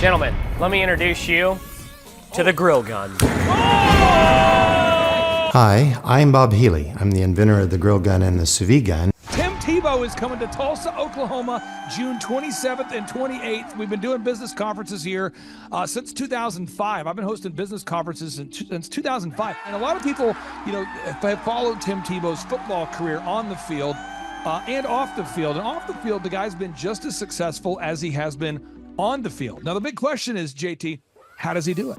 Gentlemen, let me introduce you to the grill gun. Hi, I'm Bob Healy. I'm the inventor of the grill gun and the sous vide gun. Tim Tebow is coming to Tulsa, Oklahoma, June 27th and 28th. We've been doing business conferences here since 2005. I've been hosting business conferences since 2005. And a lot of people, have followed Tim Tebow's football career on the field and off the field. And off the field, the guy's been just as successful as he has been on the field. Now, the big question is, JT, how does he do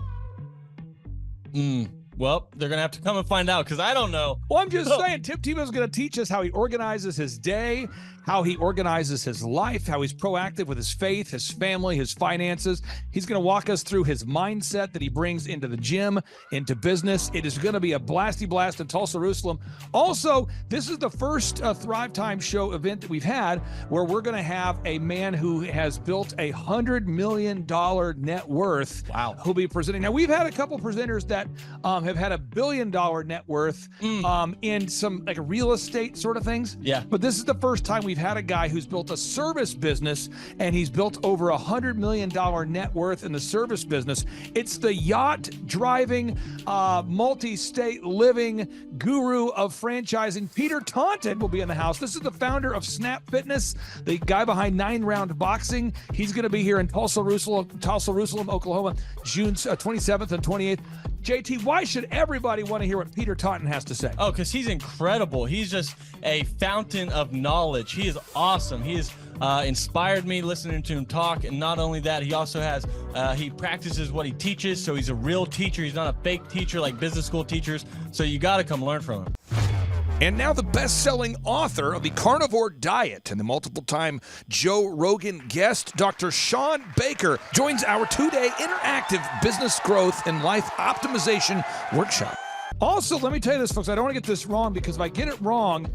it? Well, they're going to have to come and find out because I don't know. Well, I'm just saying, Tim Tebow's going to teach us how he organizes his day, how he organizes his life, how he's proactive with his faith, his family, his finances. He's going to walk us through his mindset that he brings into the gym, into business. It is going to be a blasty blast in Tulsa, Jerusalem. Also, this is the first Thrive Time Show event that we've had where we're going to have a man who has built a $100 million net worth. Wow. Who'll be presenting. Now, we've had a couple presenters that have had $1 billion net worth in some like real estate sort of things. Yeah. But this is the first time we've had a guy who's built a service business, and he's built over $100 million net worth in the service business. It's the yacht driving, multi-state living guru of franchising. Peter Taunton will be in the house. This is the founder of Snap Fitness, the guy behind 9 Round Boxing. He's going to be here in Tulsa, Jerusalem, Oklahoma, June 27th and 28th. JT, why should everybody want to hear what Peter Taunton has to say? Oh, because he's incredible. He's just a fountain of knowledge. He is awesome. He has inspired me listening to him talk. And not only that, he also has, he practices what he teaches. So he's a real teacher. He's not a fake teacher like business school teachers. So you got to come learn from him. And now the best-selling author of The Carnivore Diet and the multiple-time Joe Rogan guest, Dr. Sean Baker, joins our 2-day interactive business growth and life optimization workshop. Also, let me tell you this, folks. I don't want to get this wrong because if I get it wrong,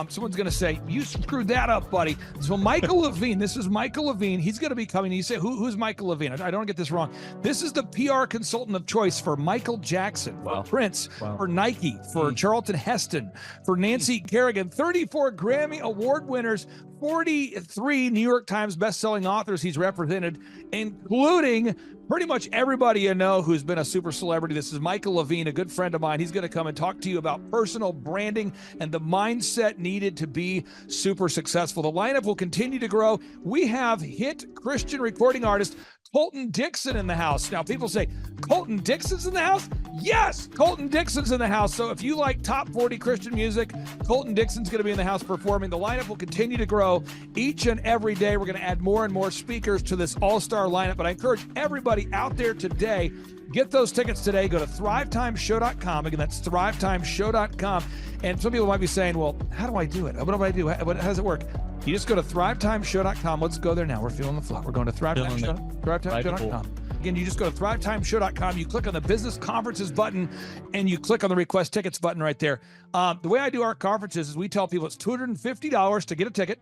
someone's going to say, you screwed that up, buddy. So Michael Levine, this is Michael Levine. He's going to be coming. You say, who's Michael Levine? I don't get this wrong. This is the PR consultant of choice for Michael Jackson, for Prince, for Nike, for Charlton Heston, for Nancy Kerrigan, 34 Grammy Award winners, 43 New York Times bestselling authors he's represented, including pretty much everybody you know who's been a super celebrity. This is Michael Levine, a good friend of mine. He's going to come and talk to you about personal branding and the mindset needed to be super successful. The lineup will continue to grow. We have hit Christian recording artist Colton Dixon in the house. Now, people say, Colton Dixon's in the house? Yes, Colton Dixon's in the house. So if you like top 40 Christian music, Colton Dixon's going to be in the house performing. The lineup will continue to grow each and every day. We're going to add more and more speakers to this all-star lineup. But I encourage everybody out there today, get those tickets today. Go to thrivetimeshow.com. Again, that's thrivetimeshow.com. And some people might be saying, well, how do I do it? What do I do? How does it work? You just go to thrivetimeshow.com. Let's go there now. We're feeling the flow. We're going to thrivetimeshow.com. Again, you just go to thrivetimeshow.com. You click on the business conferences button, and you click on the request tickets button right there. The way I do our conferences is we tell people it's $250 to get a ticket.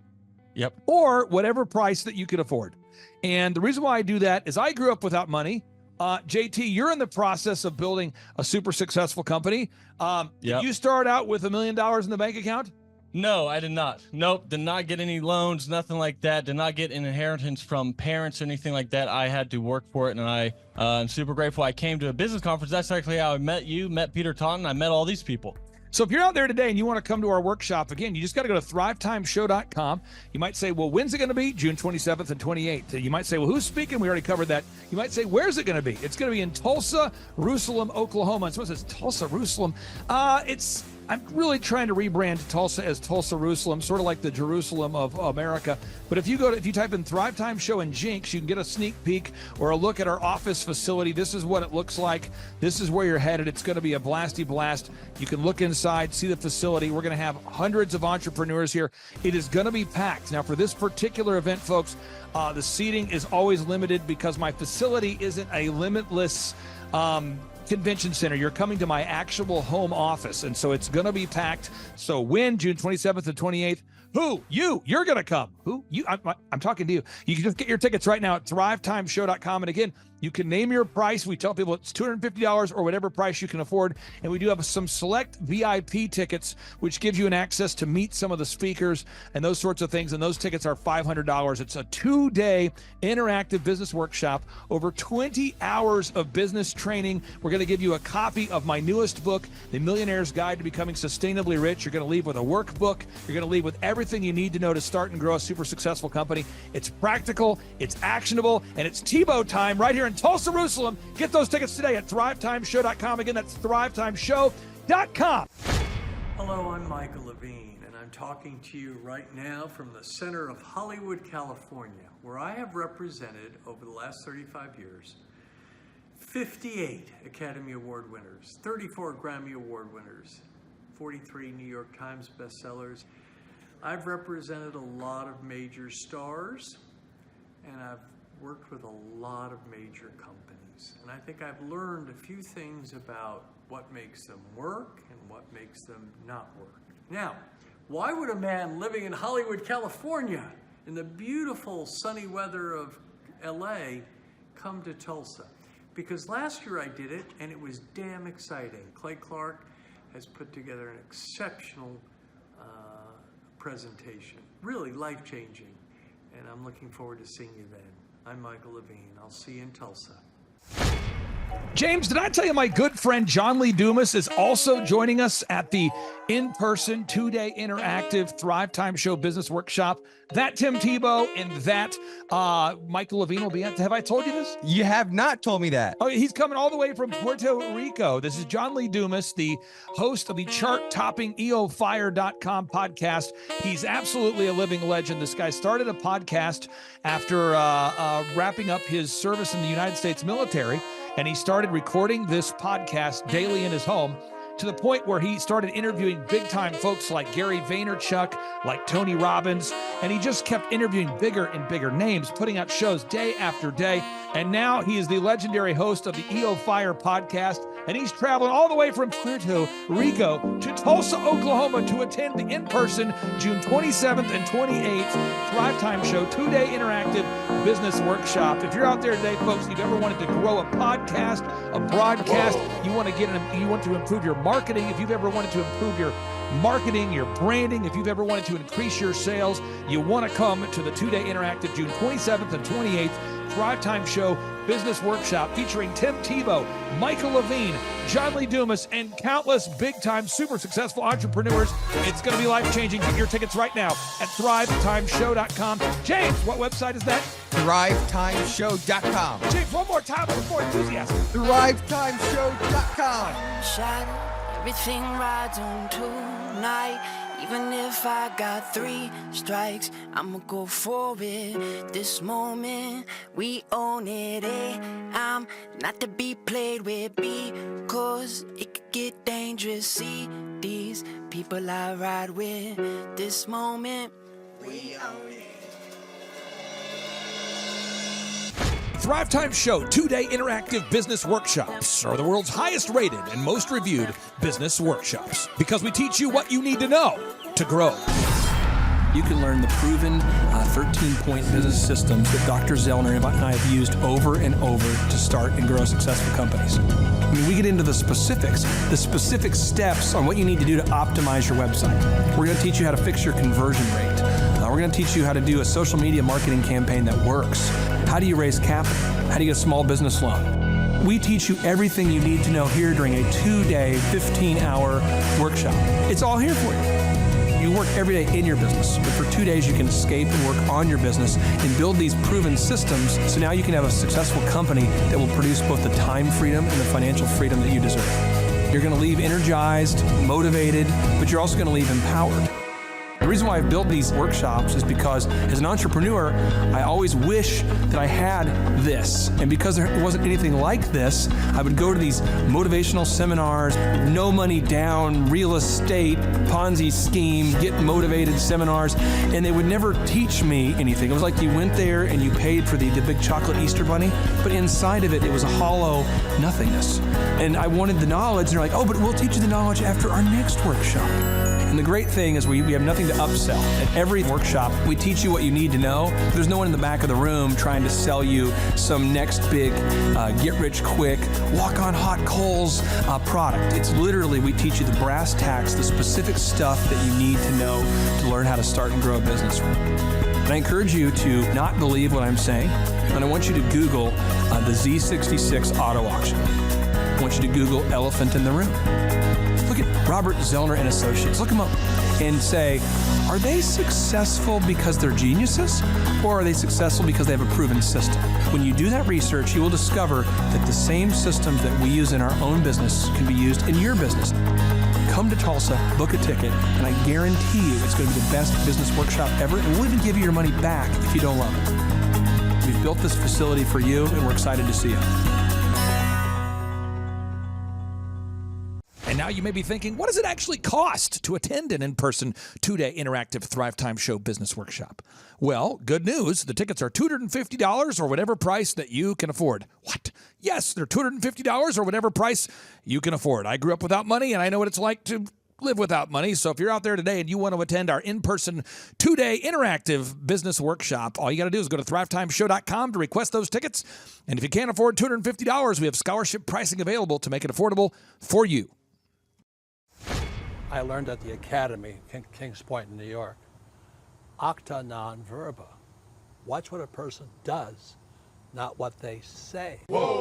Yep. Or whatever price that you can afford. And the reason why I do that is I grew up without money. JT, you're in the process of building a super successful company. Did you start out with $1 million in the bank account? No, I did not. Nope, did not get any loans, nothing like that. Did not get an inheritance from parents or anything like that. I had to work for it, and I'm super grateful. I came to a business conference. That's actually how I met you, met Peter Taunton. I met all these people. So if you're out there today and you want to come to our workshop, again, you just got to go to thrivetimeshow.com. You might say, well, when's it going to be? June 27th and 28th. You might say, well, who's speaking? We already covered that. You might say, where's it going to be? It's going to be in Tulsa, Jerusalem, Oklahoma. And so it says Tulsa, Jerusalem. I'm really trying to rebrand Tulsa as Tulsa, Jerusalem, sort of like the Jerusalem of America. But if you type in Thrive Time Show and Jinx, you can get a sneak peek or a look at our office facility. This is what it looks like. This is where you're headed. It's going to be a blasty blast. You can look inside, see the facility. We're going to have hundreds of entrepreneurs here. It is going to be packed. Now, for this particular event, folks, the seating is always limited because my facility isn't a limitless convention center. You're coming to my actual home office, and so it's going to be packed. So when? June 27th and 28th. Who? You're going to come. Who? You? I'm talking to you. You can just get your tickets right now at thrivetimeshow.com. And again, You can name your price. We tell people it's $250 or whatever price you can afford. And we do have some select VIP tickets, which gives you an access to meet some of the speakers and those sorts of things. And those tickets are $500. It's a 2-day interactive business workshop, over 20 hours of business training. We're going to give you a copy of my newest book, The Millionaire's Guide to Becoming Sustainably Rich. You're going to leave with a workbook. You're going to leave with everything you need to know to start and grow a super successful company. It's practical, it's actionable, and it's Tebow time right here in Tulsa, Jerusalem. Get those tickets today at thrivetimeshow.com. Again, that's thrivetimeshow.com. Hello, I'm Michael Levine, and I'm talking to you right now from the center of Hollywood, California, where I have represented over the last 35 years 58 Academy Award winners, 34 Grammy Award winners, 43 New York Times bestsellers. I've represented a lot of major stars, and I've worked with a lot of major companies. And I think I've learned a few things about what makes them work and what makes them not work. Now, why would a man living in Hollywood, California, in the beautiful sunny weather of LA, come to Tulsa? Because last year I did it, and it was damn exciting. Clay Clark has put together an exceptional presentation, really life-changing, and I'm looking forward to seeing you then. I'm Michael Levine. I'll see you in Tulsa. James, did I tell you my good friend John Lee Dumas is also joining us at the in-person 2-day interactive Thrive Time Show business workshop? That Tim Tebow and that Michael Levine will be at. Have I told you this? You have not told me that. Oh, he's coming all the way from Puerto Rico. This is John Lee Dumas, the host of the chart-topping EOFire.com podcast. He's absolutely a living legend. This guy started a podcast after wrapping up his service in the United States military, and he started recording this podcast daily in his home, to the point where he started interviewing big-time folks like Gary Vaynerchuk, like Tony Robbins, and he just kept interviewing bigger and bigger names, putting out shows day after day. And now he is the legendary host of the EO Fire podcast, and he's traveling all the way from Puerto Rico to Tulsa, Oklahoma to attend the in-person June 27th and 28th Thrive Time Show 2-day interactive business workshop. If you're out there today, folks, you've ever wanted to grow a podcast, a broadcast, you want to improve your marketing, if you've ever wanted to improve your marketing, your branding, if you've ever wanted to increase your sales, you want to come to the 2-day interactive June 27th and 28th Thrive Time Show business workshop featuring Tim Tebow, Michael Levine, John Lee Dumas, and countless big-time super successful entrepreneurs. It's going to be life-changing. Get your tickets right now at thrivetimeshow.com. James, what website is that? thrivetimeshow.com. James, one more time with more enthusiasm. thrivetimeshow.com. Everything rides on tonight. Even if I got 3 strikes, I'ma go for it. This moment, we own it. I'm not to be played with, because it could get dangerous. See these people I ride with. This moment, we own it. Thrive Time Show 2-day interactive business workshops are the world's highest rated and most reviewed business workshops, because we teach you what you need to know to grow. You can learn the proven 13-point business systems that Dr. Zellner and I have used over and over to start and grow successful companies. I mean, we get into the specific steps on what you need to do to optimize your website. We're going to teach you how to fix your conversion rate. We're going to teach you how to do a social media marketing campaign that works. How do you raise capital? How do you get a small business loan? We teach you everything you need to know here during a 2-day, 15-hour workshop. It's all here for you. You work every day in your business, but for 2 days you can escape and work on your business and build these proven systems, so now you can have a successful company that will produce both the time freedom and the financial freedom that you deserve. You're going to leave energized, motivated, but you're also going to leave empowered. The reason why I've built these workshops is because as an entrepreneur, I always wish that I had this. And because there wasn't anything like this, I would go to these motivational seminars, no money down, real estate, Ponzi scheme, get motivated seminars, and they would never teach me anything. It was like you went there and you paid for the big chocolate Easter bunny, but inside of it, it was a hollow nothingness. And I wanted the knowledge, and they're like, oh, but we'll teach you the knowledge after our next workshop. And the great thing is we have nothing to upsell. At every workshop, we teach you what you need to know. There's no one in the back of the room trying to sell you some next big get-rich-quick, walk-on-hot coals product. It's literally, we teach you the brass tacks, the specific stuff that you need to know to learn how to start and grow a business. And I encourage you to not believe what I'm saying, and I want you to Google the Z66 auto auction. I want you to Google elephant in the room. Look at Robert Zellner and Associates. Look them up and say, are they successful because they're geniuses, or are they successful because they have a proven system? When you do that research, you will discover that the same systems that we use in our own business can be used in your business. Come to Tulsa, book a ticket, and I guarantee you it's going to be the best business workshop ever, and we'll even give you your money back if you don't love it. We've built this facility for you, and we're excited to see you. And now you may be thinking, what does it actually cost to attend an in-person 2-day interactive Thrive Time Show business workshop? Well, good news. The tickets are $250 or whatever price that you can afford. What? Yes, they're $250 or whatever price you can afford. I grew up without money, and I know what it's like to live without money. So if you're out there today and you want to attend our in-person 2-day interactive business workshop, all you got to do is go to thrivetimeshow.com to request those tickets. And if you can't afford $250, we have scholarship pricing available to make it affordable for you. I learned at the Academy, Kings Point in New York, acta non verba. Watch what a person does, not what they say. Whoa.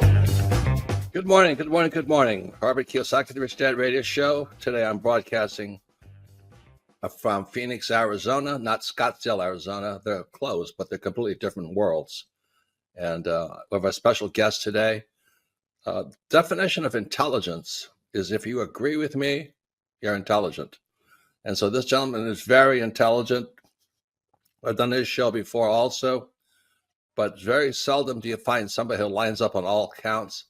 Good morning, good morning, good morning. Robert Kiyosaki, the Rich Dad Radio Show. Today I'm broadcasting from Phoenix, Arizona, not Scottsdale, Arizona. They're close, but they're completely different worlds. And we have a special guest today. Definition of intelligence is if you agree with me, you're intelligent. And so this gentleman is very intelligent. I've done his show before also, but very seldom do you find somebody who lines up on all counts.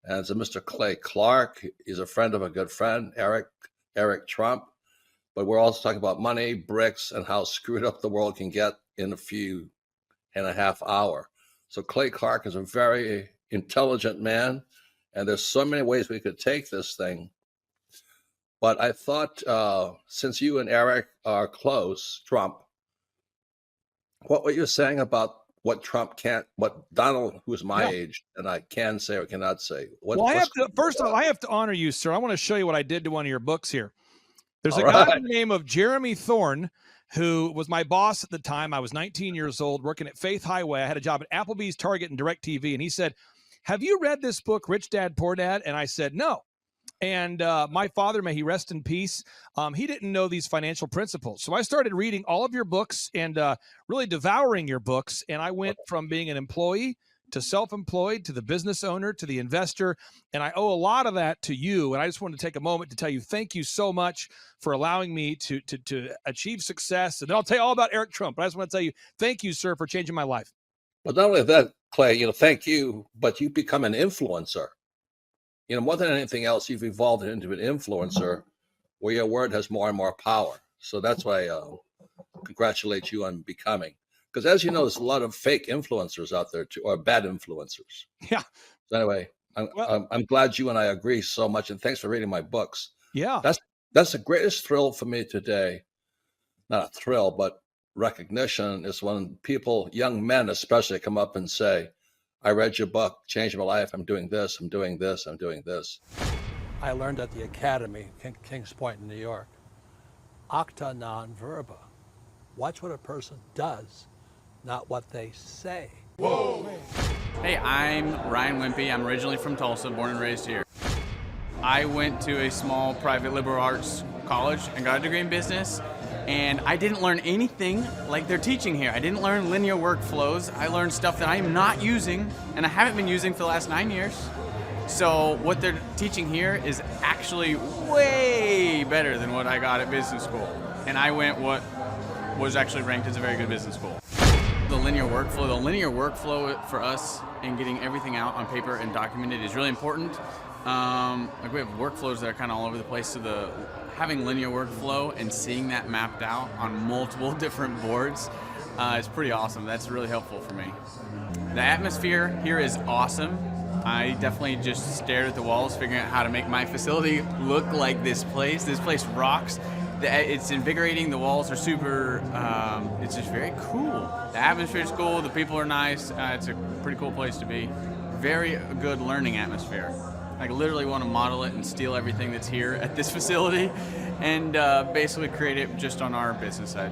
And it's a Mr. Clay Clark. He's a friend of a good friend, Eric Trump. But we're also talking about money, bricks, and how screwed up the world can get in a few and a half hour. So Clay Clark is a very intelligent man, and there's so many ways we could take this thing. But I thought, since you and Eric are close, Trump, what were you saying about what Trump can't, what Donald, who's my age, and I can say or cannot say? First of all, I have to honor you, sir. I want to show you what I did to one of your books here. There's a guy by the name of Jeremy Thorne, who was my boss at the time. I was 19 years old, working at Faith Highway. I had a job at Applebee's, Target, and DirecTV. And he said, have you read this book, Rich Dad, Poor Dad? And I said, no. And my father, may he rest in peace, he didn't know these financial principles. So I started reading all of your books and really devouring your books. And I went from being an employee to self-employed to the business owner to the investor. And I owe a lot of that to you. And I just wanted to take a moment to tell you thank you so much for allowing me to achieve success. And then I'll tell you all about Eric Trump. But I just want to tell you thank you, sir, for changing my life. Well, not only that, Clay, thank you, but you become an influencer. More than anything else, you've evolved into an influencer where your word has more and more power. So that's why I congratulate you on becoming. Because as you know, there's a lot of fake influencers out there too, or bad influencers. Yeah. So anyway, I'm glad you and I agree so much. And thanks for reading my books. Yeah. That's the greatest thrill for me today. Not a thrill, but recognition is when people, young men especially, come up and say, I read your book, changed my life. I'm doing this, I'm doing this, I'm doing this. I learned at the Academy, Kings Point in New York, acta non verba. Watch what a person does, not what they say. Whoa. Hey, I'm Ryan Wimpy. I'm originally from Tulsa, born and raised here. I went to a small private liberal arts college and got a degree in business. And I didn't learn anything like they're teaching here. I didn't learn linear workflows. I learned stuff that I am not using, and I haven't been using for the last 9 years. So what they're teaching here is actually way better than what I got at business school. And I went what was actually ranked as a very good business school. The linear workflow for us and getting everything out on paper and documented is really important. Like we have workflows that are kind of all over the place, so having linear workflow and seeing that mapped out on multiple different boards is pretty awesome. That's really helpful for me. The atmosphere here is awesome. I definitely just stared at the walls figuring out how to make my facility look like this place. This place rocks. It's invigorating. The walls are super, it's just very cool. The atmosphere is cool. The people are nice. It's a pretty cool place to be. Very good learning atmosphere. I literally want to model it and steal everything that's here at this facility and basically create it just on our business side.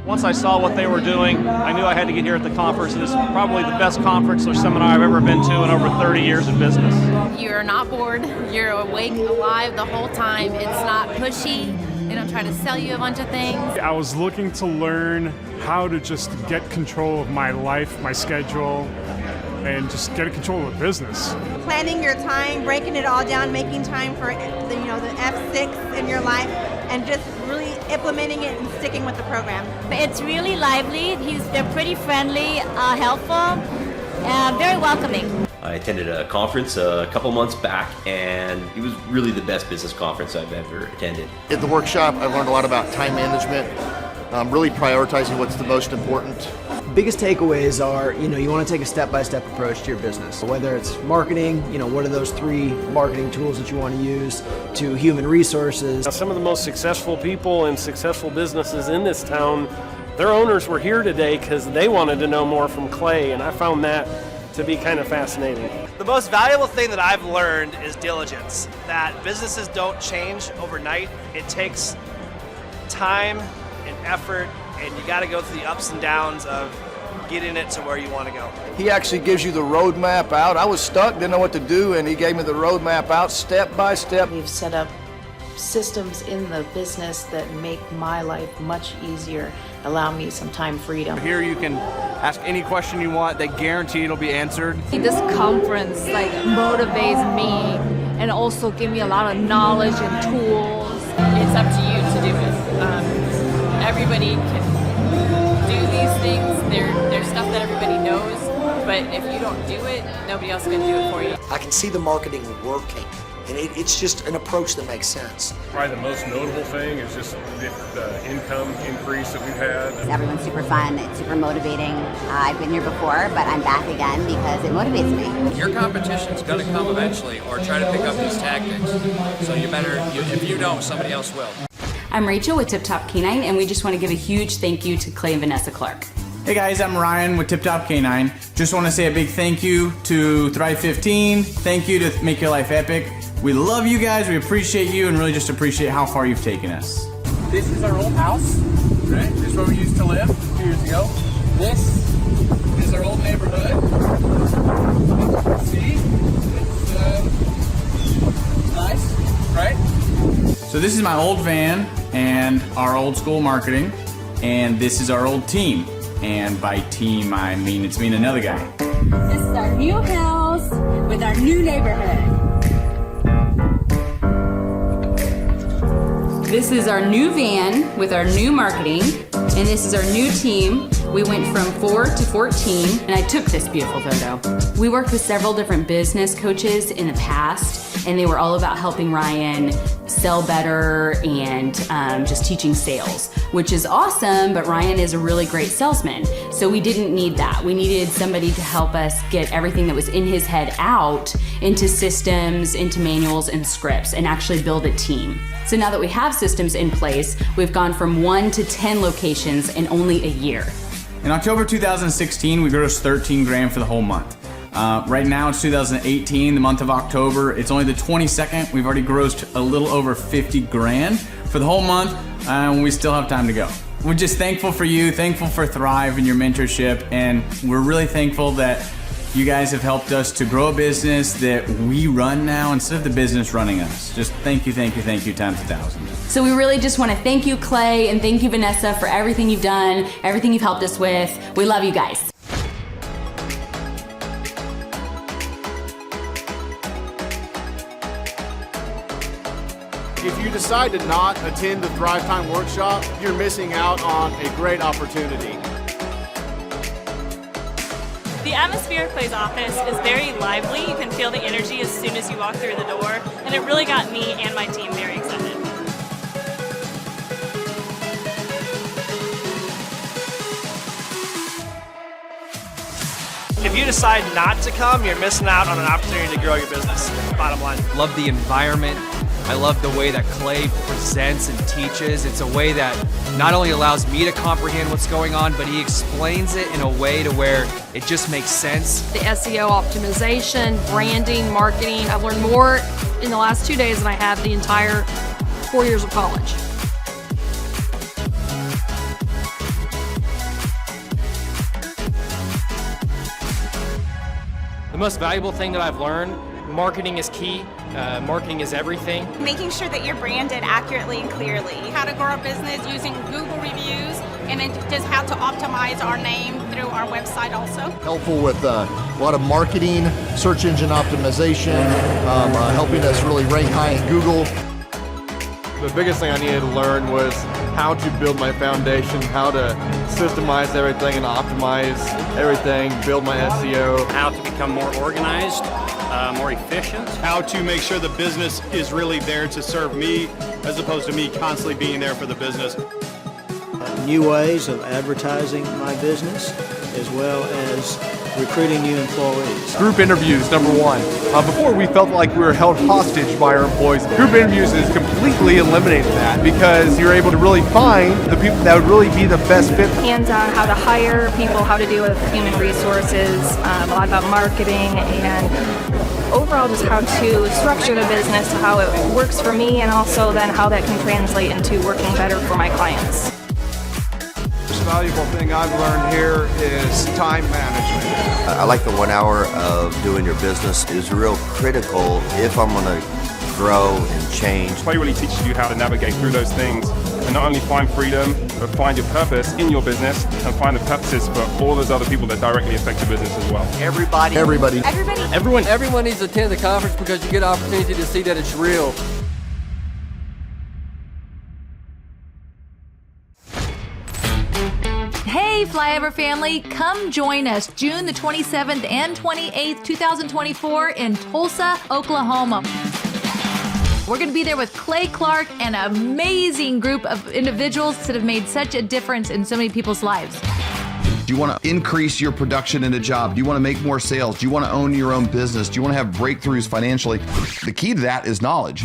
Once I saw what they were doing, I knew I had to get here at the conference. It is probably the best conference or seminar I've ever been to in over 30 years in business. You're not bored. You're awake, alive the whole time. It's not pushy. They don't try to sell you a bunch of things. I was looking to learn how to just get control of my life, my schedule, and just get control of the business. Planning your time, breaking it all down, making time for the F6 in your life, and just really implementing it and sticking with the program. It's really lively. They're pretty friendly, helpful, very welcoming. I attended a conference a couple months back, and it was really the best business conference I've ever attended. At the workshop, I learned a lot about time management, really prioritizing what's the most important. Biggest takeaways are, you want to take a step-by-step approach to your business. Whether it's marketing, what are those 3 marketing tools that you want to use, to human resources. Some of the most successful people and successful businesses in this town, their owners were here today because they wanted to know more from Clay, and I found that to be kind of fascinating. The most valuable thing that I've learned is diligence. That businesses don't change overnight. It takes time and effort, and you got to go through the ups and downs of getting it to where you want to go. He actually gives you the roadmap out. I was stuck, didn't know what to do, and he gave me the roadmap out step by step. We've set up systems in the business that make my life much easier, allow me some time freedom. Here you can ask any question you want. They guarantee it'll be answered. This conference motivates me and also give me a lot of knowledge and tools. It's up to you to do it. Everybody can do these things. There's stuff that everybody knows, but if you don't do it, nobody else can do it for you. I can see the marketing working. And it's just an approach that makes sense. Probably the most notable thing is just the income increase that we've had. Everyone's super fun, it's super motivating. I've been here before, but I'm back again because it motivates me. Your competition's going to come eventually, or try to pick up these tactics. So if you don't, somebody else will. I'm Rachel with Tip Top Canine, and we just want to give a huge thank you to Clay and Vanessa Clark. Hey guys, I'm Ryan with Tip Top Canine. Just want to say a big thank you to Thrive 15. Thank you to Make Your Life Epic. We love you guys, we appreciate you, and really just appreciate how far you've taken us. This is our old house, right? This is where we used to live a few years ago. This is our old neighborhood. See? It's nice, right? So this is my old van and our old school marketing, and this is our old team. And by team, I mean it's me and another guy. This is our new house with our new neighborhood. This is our new van with our new marketing, and this is our new team. We went from 4 to 14, and I took this beautiful photo. We worked with several different business coaches in the past, and they were all about helping Ryan sell better and just teaching sales, which is awesome, but Ryan is a really great salesman. So we didn't need that. We needed somebody to help us get everything that was in his head out into systems, into manuals and scripts, and actually build a team. So now that we have systems in place, we've gone from 1 to 10 locations in only a year. In October 2016, we grossed 13 grand for the whole month. Right now it's 2018, the month of October. It's only the 22nd. We've already grossed a little over 50 grand for the whole month, and we still have time to go. We're just thankful for you, thankful for Thrive and your mentorship, and we're really thankful that you guys have helped us to grow a business that we run now instead of the business running us. Just thank you times 1,000. So we really just want to thank you, Clay, and thank you, Vanessa, for everything you've done, everything you've helped us with. We love you guys. If you decide to not attend the Thrive Time workshop, you're missing out on a great opportunity. The atmosphere of Clay's office is very lively. You can feel the energy as soon as you walk through the door, and it really got me and my team very excited. If you decide not to come, you're missing out on an opportunity to grow your business, bottom line. Love the environment. I love the way that Clay presents and teaches. It's a way that not only allows me to comprehend what's going on, but he explains it in a way to where it just makes sense. The SEO optimization, branding, marketing. I've learned more in the last 2 days than I have the entire 4 years of college. The most valuable thing that I've learned, marketing is key. Marketing is everything. Making sure that you're branded accurately and clearly. How to grow a business using Google reviews, and then just how to optimize our name through our website also. Helpful with a lot of marketing, search engine optimization, helping us really rank high in Google. The biggest thing I needed to learn was how to build my foundation, how to systemize everything and optimize everything, build my SEO. How to become more organized, more efficient. How to make sure the business is really there to serve me as opposed to me constantly being there for the business. New ways of advertising my business, as well as recruiting new employees. Group interviews, number one. Before we felt like we were held hostage by our employees. Group interviews has completely eliminated that because you're able to really find the people that would really be the best fit. Hands-on how to hire people, how to deal with human resources, a lot about marketing, and overall just how to structure the business, how it works for me, and also then how that can translate into working better for my clients. The most valuable thing I've learned here is time management. I like the 1 hour of doing your business is real critical if I'm going to grow and change. Play really teaches you how to navigate through those things and not only find freedom, but find your purpose in your business and find the purposes for all those other people that directly affect your business as well. Everybody. Everyone needs to attend the conference because you get an opportunity to see that it's real. Hey, Flyover family, come join us June the 27th and 28th, 2024 in Tulsa, Oklahoma. We're going to be there with Clay Clark and an amazing group of individuals that have made such a difference in so many people's lives. Do you want to increase your production in a job? Do you want to make more sales? Do you want to own your own business? Do you want to have breakthroughs financially? The key to that is knowledge.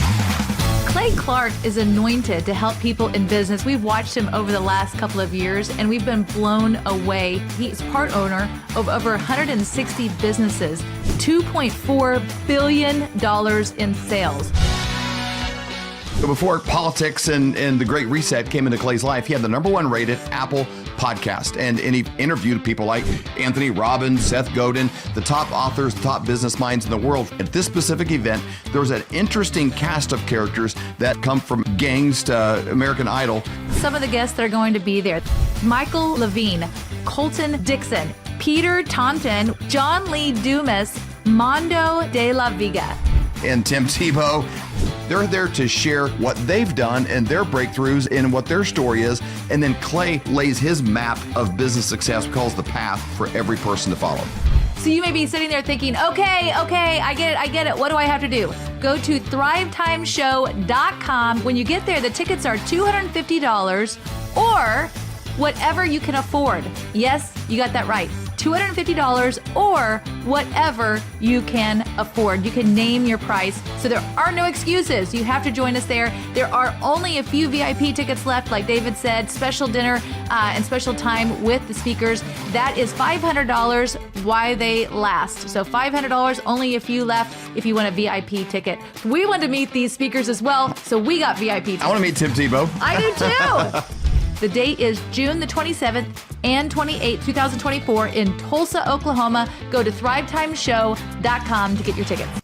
Clay Clark is anointed to help people in business. We've watched him over the last couple of years and we've been blown away. He's part owner of over 160 businesses, $2.4 billion in sales. So before politics and the Great Reset came into Clay's life, he had the #1 rated Apple podcast. And he interviewed people like Anthony Robbins, Seth Godin, the top authors, the top business minds in the world. At this specific event, there was an interesting cast of characters that come from gangs to American Idol. Some of the guests that are going to be there: Michael Levine, Colton Dixon, Peter Taunton, John Lee Dumas, Mondo de la Viga, and Tim Tebow. They're there to share what they've done and their breakthroughs and what their story is. And then Clay lays his map of business success, calls the path for every person to follow. So you may be sitting there thinking, okay, I get it. What do I have to do? Go to thrivetimeshow.com. When you get there, the tickets are $250 or whatever you can afford. Yes, you got that right. $250 or whatever you can afford. You can name your price. So there are no excuses. You have to join us there. There are only a few VIP tickets left, like David said, special dinner and special time with the speakers. That is $500 while they last. So $500, only a few left if you want a VIP ticket. We want to meet these speakers as well, so we got VIP tickets. I want to meet Tim Tebow. I do too. The date is June the 27th and 28th, 2024 in Tulsa, Oklahoma. Go to thrivetimeshow.com to get your tickets.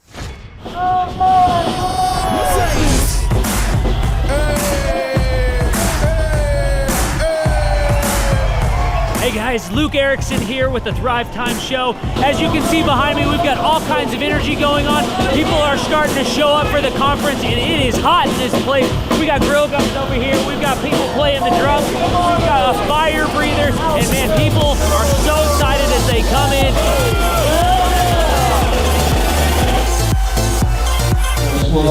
Hey guys, Luke Erickson here with the Thrive Time Show. As you can see behind me, we've got all kinds of energy going on. People are starting to show up for the conference, and it is hot in this place. We got grill guns over here. We've got people playing the drums. We've got a fire breather, and man, people are so excited as they come in.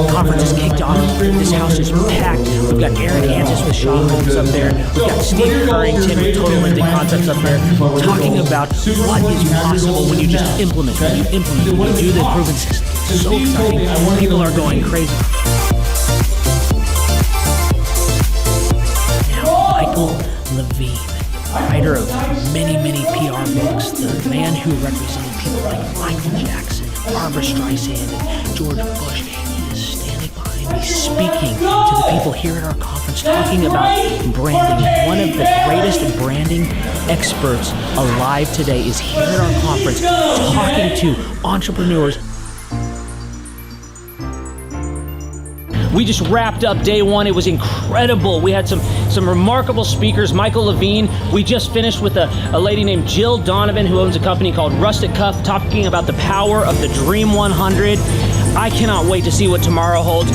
conference is kicked off. This house is packed. We've got Aaron Hansis with Shaw Homes up there. We've got Steve Currington with Total Lending Concepts up there talking about what is possible when you just implement, when you do the proven system. It's so exciting. People are going crazy. Now, Michael Levine, writer of many, many PR books, the man who represented people like Michael Jackson, Barbra Streisand, and George Bush. He is standing behind me, speaking to the people here at our conference, talking about branding. One of the greatest branding experts alive today is here at our conference, talking to entrepreneurs. We just wrapped up day one. It was incredible. We had some remarkable speakers. Michael Levine. We just finished with a lady named Jill Donovan, who owns a company called Rustic Cuff, talking about the power of the Dream 100. I cannot wait to see what tomorrow holds.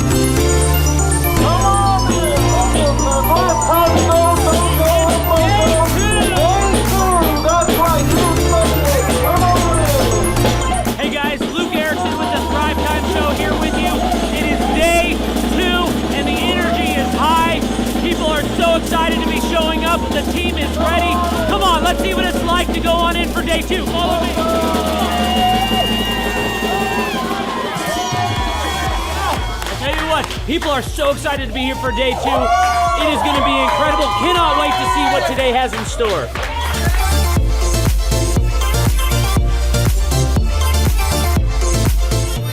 Hey guys, Luke Erickson with the Thrive Time Show here with you. It is day 2 and the energy is high. People are so excited to be showing up. The team is ready. Come on, let's see what it's like to go on in for day 2. Follow me. Tell you what, people are so excited to be here for day 2. It is going to be incredible. Cannot wait to see what today has in store.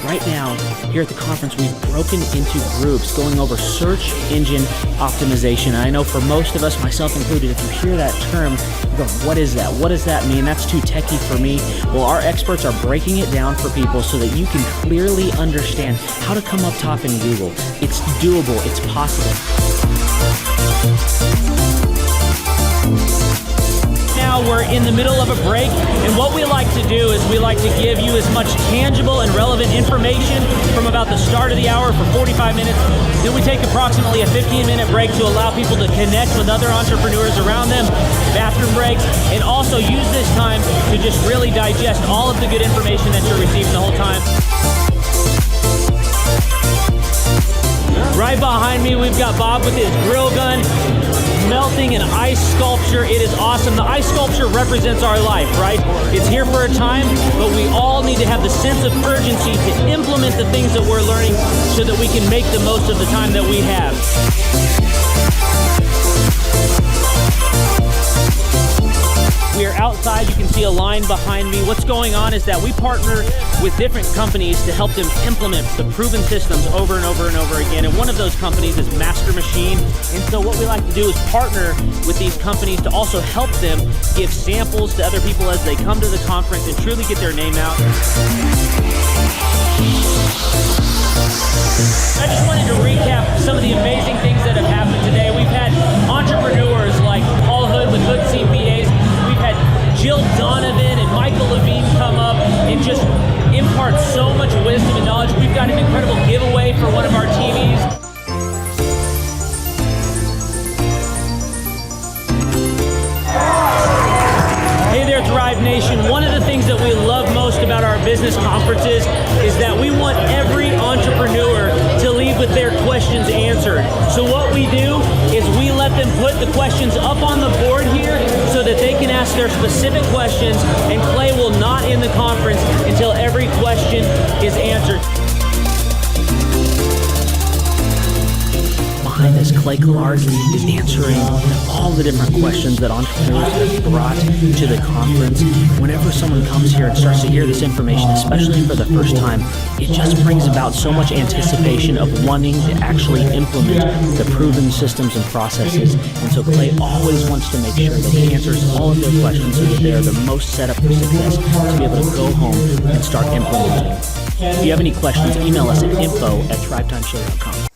Right now, here at the conference, we've broken into groups going over search engine optimization. And I know for most of us, myself included, if you hear that term, you go, what is that? What does that mean? That's too techie for me. Well, our experts are breaking it down for people so that you can clearly understand how to come up top in Google. It's doable. It's possible. Now we're in the middle of a break, and what we like to do is we like to give you as much tangible and relevant information from about the start of the hour for 45 minutes. Then we take approximately a 15-minute break to allow people to connect with other entrepreneurs around them, bathroom breaks, and also use this time to just really digest all of the good information that you're receiving the whole time. Right behind me, we've got Bob with his grill gun, melting an ice sculpture. It is awesome. The ice sculpture represents our life, right? It's here for a time, but we all need to have the sense of urgency to implement the things that we're learning so that we can make the most of the time that we have. We are outside. You can see a line behind me. What's going on is that we partner with different companies to help them implement the proven systems over and over and over again. And one of those companies is Master Machine. And so what we like to do is partner with these companies to also help them give samples to other people as they come to the conference and truly get their name out. I just wanted to recap some of the amazing things that have happened today. We've had entrepreneurs like Paul Hood with Hood CPAs. We've had Jill Donovan and Michael Levine come up and just impart so much wisdom and knowledge. We've got an incredible giveaway for one of our TVs. Hey there, Thrive Nation. One of the things that we love most about our business conferences is that we want every entrepreneur to leave with their questions answered. So what we do is we let them put the questions up on the board here so that they can ask their specific questions, and Clay will not end the conference until every question is answered. Behind this, Clay Clark is answering all the different questions that entrepreneurs have brought to the conference. Whenever someone comes here and starts to hear this information, especially for the first time, it just brings about so much anticipation of wanting to actually implement the proven systems and processes. And so Clay always wants to make sure that he answers all of their questions so that they are the most set up for success to be able to go home and start implementing. If you have any questions, email us at info@thrivetimeshow.com.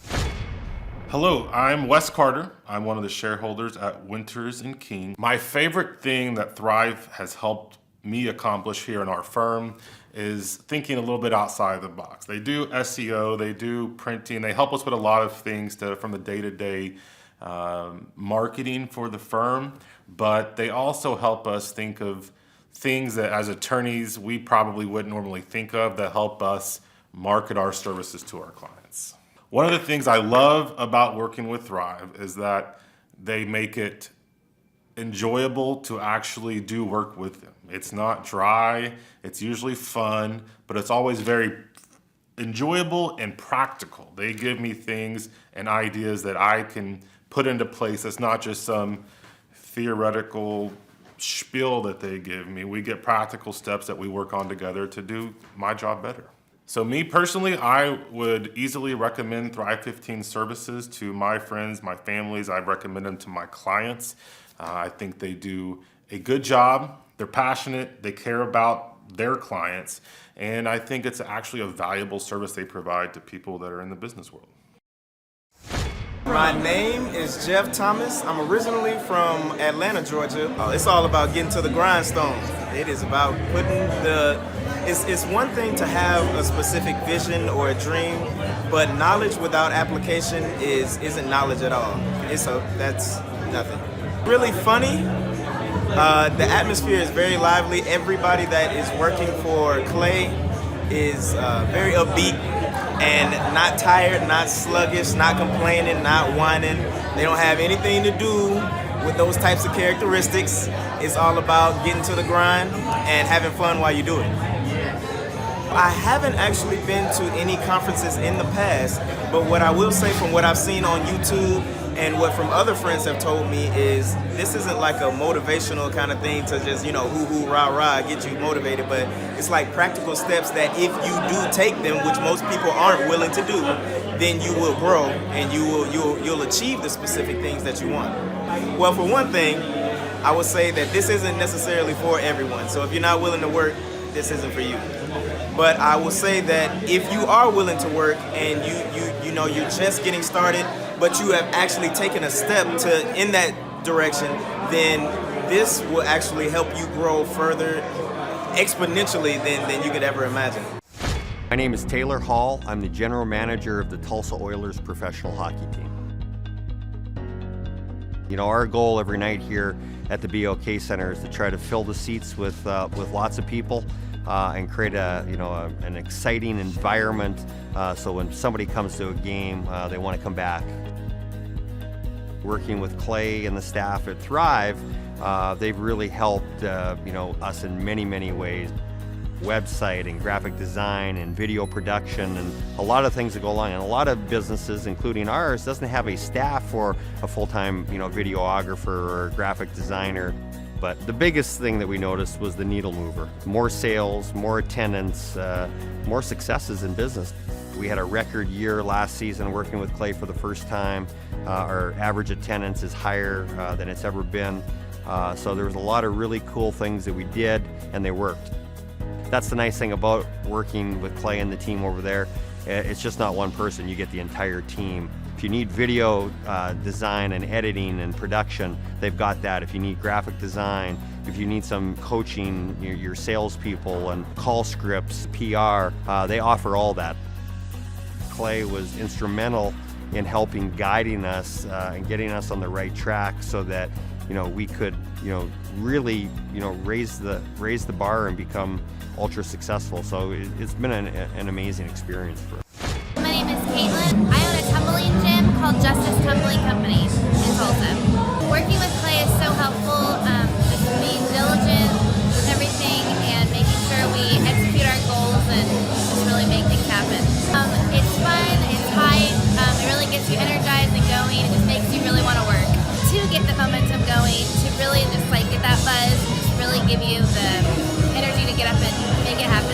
Hello, I'm Wes Carter. I'm one of the shareholders at Winters & King. My favorite thing that Thrive has helped me accomplish here in our firm is thinking a little bit outside the box. They do SEO, they do printing, they help us with a lot of things from the day-to-day marketing for the firm, but they also help us think of things that as attorneys we probably wouldn't normally think of that help us market our services to our clients. One of the things I love about working with Thrive is that they make it enjoyable to actually do work with them. It's not dry, it's usually fun, but it's always very enjoyable and practical. They give me things and ideas that I can put into place. It's not just some theoretical spiel that they give me. We get practical steps that we work on together to do my job better. So me personally, I would easily recommend Thrive 15 services to my friends, my families. I recommend them to my clients. I think they do a good job. They're passionate. They care about their clients. And I think it's actually a valuable service they provide to people that are in the business world. My name is Jeff Thomas. I'm originally from Atlanta, Georgia. It's all about getting to the grindstone. It is about putting it's one thing to have a specific vision or a dream, but knowledge without application isn't knowledge at all. That's nothing. Really funny. The atmosphere is very lively. Everybody that is working for Clay is very upbeat and not tired, not sluggish, not complaining, not whining. They don't have anything to do with those types of characteristics. It's all about getting to the grind and having fun while you do it. I haven't actually been to any conferences in the past, but what I will say from what I've seen on YouTube and what from other friends have told me is this isn't like a motivational kind of thing to just, hoo-hoo, rah-rah, get you motivated, but it's like practical steps that if you do take them, which most people aren't willing to do, then you will grow and you'll achieve the specific things that you want. Well, for one thing, I would say that this isn't necessarily for everyone. So if you're not willing to work, this isn't for you. But I will say that if you are willing to work and you're just getting started, but you have actually taken a step in that direction, then this will actually help you grow further exponentially than you could ever imagine. My name is Taylor Hall. I'm the general manager of the Tulsa Oilers professional hockey team. Our goal every night here at the BOK Center is to try to fill the seats with lots of people and create an exciting environment so when somebody comes to a game, they want to come back. Working with Clay and the staff at Thrive, they've really helped us in many, many ways. Website and graphic design and video production and a lot of things that go along. And a lot of businesses, including ours, doesn't have a staff or a full-time videographer or graphic designer. But the biggest thing that we noticed was the needle mover. More sales, more attendance, more successes in business. We had a record year last season working with Clay for the first time. Our average attendance is higher than it's ever been. So there was a lot of really cool things that we did and they worked. That's the nice thing about working with Clay and the team over there. It's just not one person, you get the entire team. If you need video design and editing and production, they've got that. If you need graphic design, if you need some coaching, your salespeople and call scripts, PR, they offer all that. Clay was instrumental in helping guiding us and getting us on the right track so that we could really raise the bar and become ultra successful. So it's been an amazing experience for us. My name is Caitlin. I own a tumbling gym called Justice Tumbling Company in Tulsa. Working with Clay is so helpful, just being diligent with everything and making sure we execute our goals and just really make things happen. It's fun, it's hype, it really gets you energized and going, it just makes you really want to work. To get the momentum going, to really just get that buzz, just really give you the energy to get up and make it happen.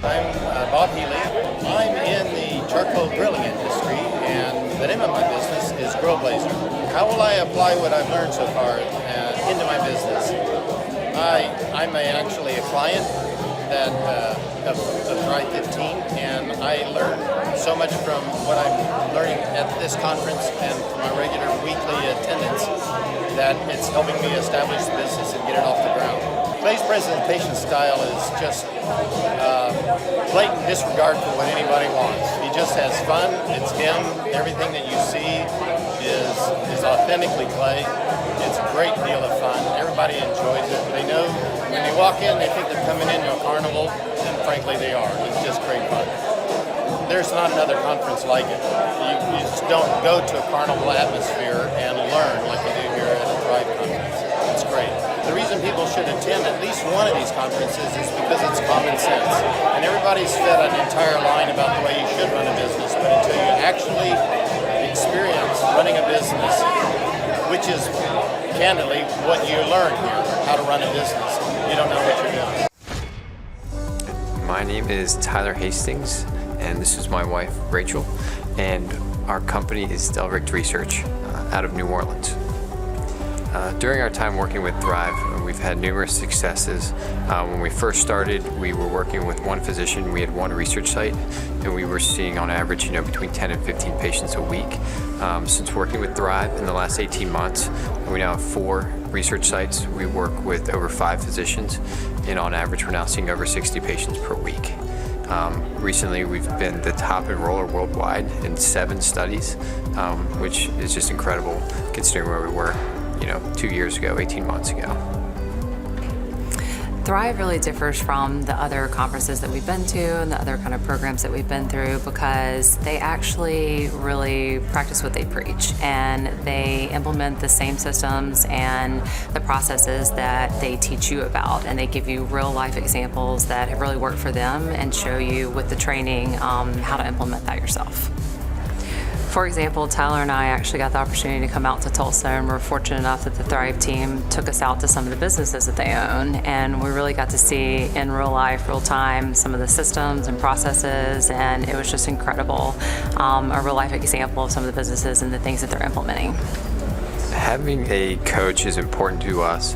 I'm Bob Healy. I'm in the charcoal grilling industry, and the name of my business is Grill Blazer. How will I apply what I've learned so far into my business? I'm actually a client of Thrive 15, and I learn so much from what I'm learning at this conference and from my regular weekly attendance that it's helping me establish the business and get it off the ground. Clay's presentation style is just blatant disregard for what anybody wants. He just has fun, it's him, everything that you see is authentically Clay. It's a great deal of fun, everybody enjoys it. They know when they walk in, they think they're coming into a carnival, and frankly they are. It's just great fun. there's not another conference like it. You just don't go to a carnival atmosphere and learn like you do here at the Thrive Conference. It's great. The reason people should attend at least one of these conferences is because it's common sense. And everybody's fed an entire line about the way you should run a business, but until you actually experience running a business, which is candidly what you learn here, how to run a business, you don't know what you're doing. My name is Tyler Hastings, and this is my wife, Rachel, and our company is Delricht Research out of New Orleans. During our time working with Thrive, we've had numerous successes. When we first started, we were working with one physician. We had one research site, and we were seeing on average, between 10 and 15 patients a week. Since working with Thrive in the last 18 months, we now have 4 research sites. We work with over 5 physicians, and on average, we're now seeing over 60 patients per week. Recently, we've been the top enroller worldwide in 7 studies, which is just incredible considering where we were 2 years ago, 18 months ago. Thrive really differs from the other conferences that we've been to and the other kind of programs that we've been through because they actually really practice what they preach, and they implement the same systems and the processes that they teach you about, and they give you real life examples that have really worked for them and show you with the training how to implement that yourself. For example, Tyler and I actually got the opportunity to come out to Tulsa, and we're fortunate enough that the Thrive team took us out to some of the businesses that they own, and we really got to see in real life, real time, some of the systems and processes, and it was just incredible. A real life example of some of the businesses and the things that they're implementing. Having a coach is important to us.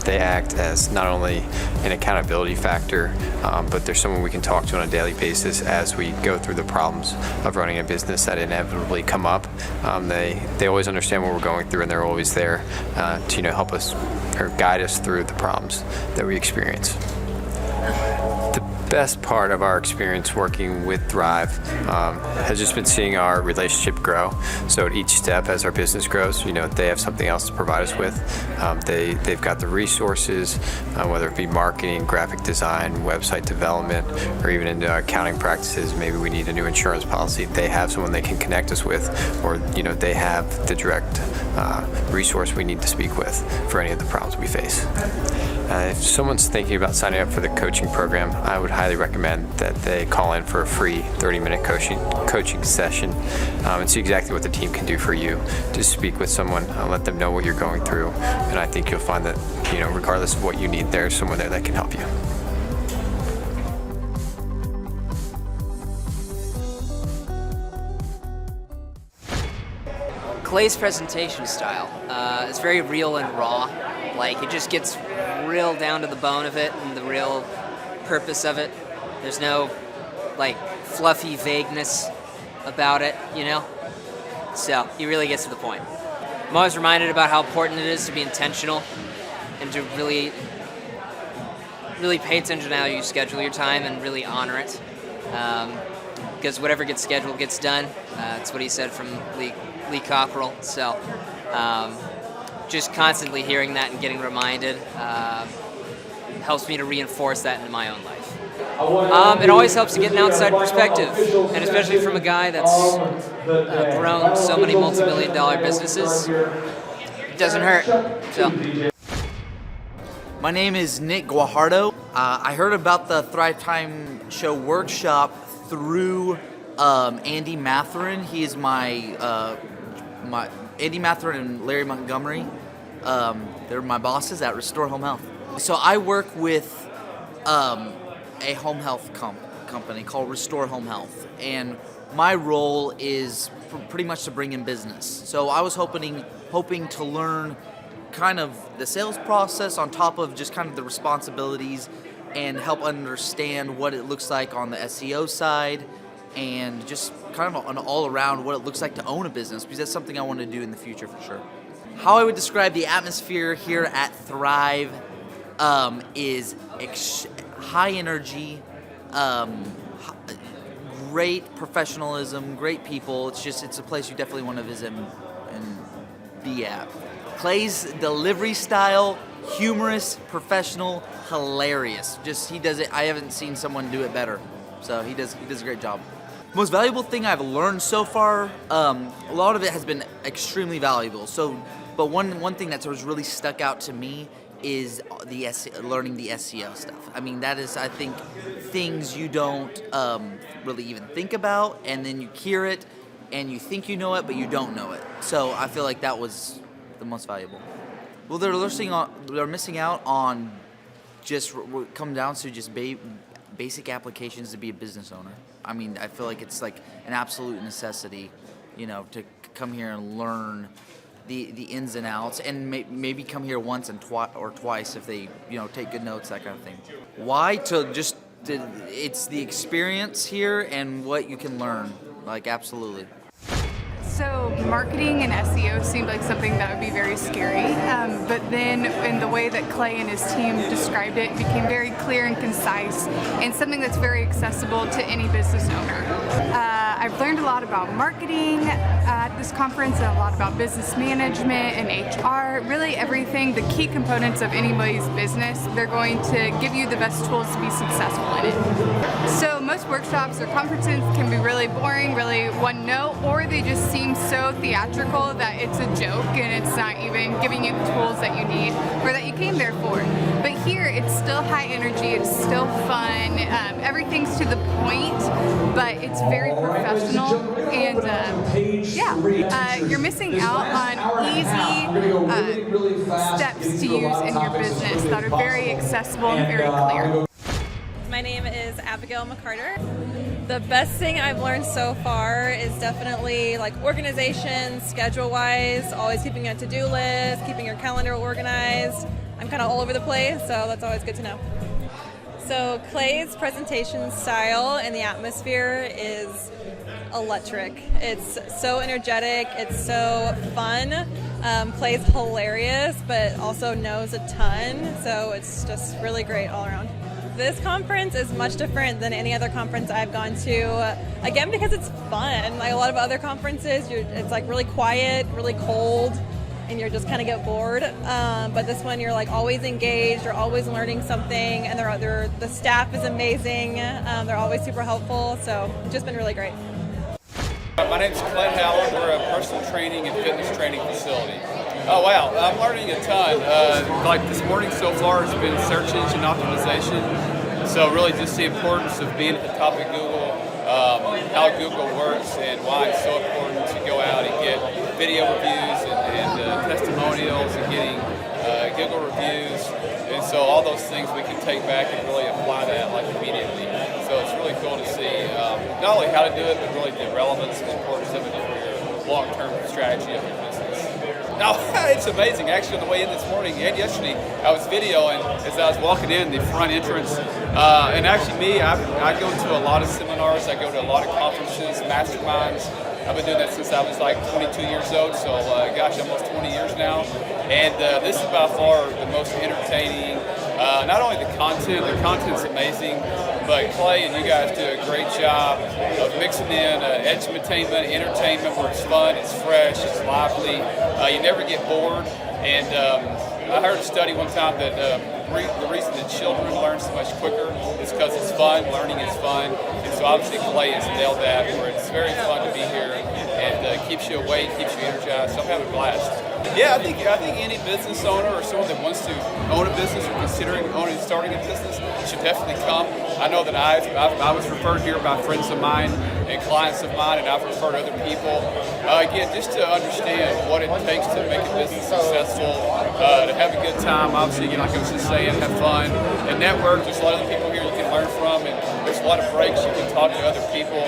They act as not only an accountability factor, but they're someone we can talk to on a daily basis as we go through the problems of running a business that inevitably come up. They always understand what we're going through, and they're always there to help us or guide us through the problems that we experience. The best part of our experience working with Thrive has just been seeing our relationship grow. So at each step as our business grows, they have something else to provide us with. They've got the resources, whether it be marketing, graphic design, website development, or even into accounting practices. Maybe we need a new insurance policy. They have someone they can connect us with, or they have the direct resource we need to speak with for any of the problems we face. If someone's thinking about signing up for the coaching program, I would highly recommend that they call in for a free 30-minute coaching session and see exactly what the team can do for you. Just speak with someone, let them know what you're going through, and I think you'll find that, regardless of what you need, there's someone there that can help you. Clay's presentation style is very real and raw. Like, it just gets real down to the bone of it and the real purpose of it. There's no, fluffy vagueness about it, So, he really gets to the point. I'm always reminded about how important it is to be intentional and to really pay attention to how you schedule your time and really honor it. Because whatever gets scheduled gets done. That's what he said from Lee Cockrell. So, just constantly hearing that and getting reminded helps me to reinforce that into my own life. It always helps to get an outside perspective, and especially from a guy that's grown so many multi-million-dollar businesses. It doesn't hurt. So. My name is Nick Guajardo. I heard about the Thrive Time Show workshop through Andy Matherin. He is my Andy Matherin and Larry Montgomery. They're my bosses at Restore Home Health. So I work with a home health company called Restore Home Health, and my role is pretty much to bring in business. So I was hoping to learn kind of the sales process on top of just kind of the responsibilities, and help understand what it looks like on the SEO side, and just kind of an all around what it looks like to own a business, because that's something I want to do in the future for sure. How I would describe the atmosphere here at Thrive is high energy, great professionalism, great people. It's a place you definitely want to visit and be at. Clay's delivery style, humorous, professional, hilarious. He does it. I haven't seen someone do it better. So he does a great job. Most valuable thing I've learned so far, a lot of it has been extremely valuable. But one thing that's really stuck out to me is learning the SEO stuff. I mean, that is, I think, things you don't really even think about, and then you hear it, and you think you know it, but you don't know it. So I feel like that was the most valuable. Well, they're missing out on just come down to just basic applications to be a business owner. I mean, I feel like it's like an absolute necessity, to come here and learn the ins and outs, and maybe come here once or twice if they, take good notes, that kind of thing. Why? It's the experience here and what you can learn, like absolutely. So marketing and SEO seemed like something that would be very scary, but then in the way that Clay and his team described it, became very clear and concise, and something that's very accessible to any business owner. I've learned a lot about marketing at this conference, and a lot about business management and HR, really everything, the key components of anybody's business. They're going to give you the best tools to be successful in it. So most workshops or conferences can be really boring, really one note, or they just seem so theatrical that it's a joke and it's not even giving you the tools that you need or that you came there for. But here it's still high energy, it's still fun, everything's to the point, but it's very professional, and you're missing out on easy steps to use in your business that are very accessible and very clear. My name is Abigail McCarter. The best thing I've learned so far is definitely like organization, schedule-wise, always keeping a to-do list, keeping your calendar organized. I'm kind of all over the place, so that's always good to know. So Clay's presentation style and the atmosphere is electric. It's so energetic, it's so fun. Clay's hilarious, but also knows a ton, so it's just really great all around. This conference is much different than any other conference I've gone to, again, because it's fun. Like a lot of other conferences, it's like really quiet, really cold, and you're just kind of get bored. But this one, you're like always engaged, you're always learning something, and the staff is amazing. They're always super helpful, so it's just been really great. My name's Clint Howard. We're a personal training and fitness training facility. Oh wow, I'm learning a ton. Like this morning so far has been search engine optimization. So really just the importance of being at the top of Google, how Google works and why it's so important to go out and get video reviews and testimonials and getting Google reviews. And so all those things we can take back and really apply that like immediately. So it's really cool to see not only how to do it, but really the relevance and the importance of it for your long-term strategy of your business. No, it's amazing. Actually, on the way in this morning and yesterday, I was videoing as I was walking in the front entrance. And actually I go to a lot of seminars. I go to a lot of conferences, masterminds. I've been doing that since I was like 22 years old, so gosh, almost 20 years now. And this is by far the most entertaining. Not only the content's amazing, but Clay and you guys do a great job of mixing in edutainment, entertainment where it's fun, it's fresh, it's lively. You never get bored. And I heard a study one time that the reason that children learn so much quicker is because it's fun, learning is fun. And so obviously Clay has nailed that, where it's very fun to be here and keeps you awake, keeps you energized. So I'm having a blast. Yeah, I think any business owner or someone that wants to own a business or considering starting a business should definitely come. I know that I was referred here by friends of mine and clients of mine, and I've referred other people. Again, just to understand what it takes to make a business successful, to have a good time. Obviously, like I was just saying, have fun and network. There's a lot of other people here you can learn from, and there's a lot of breaks you can talk to other people.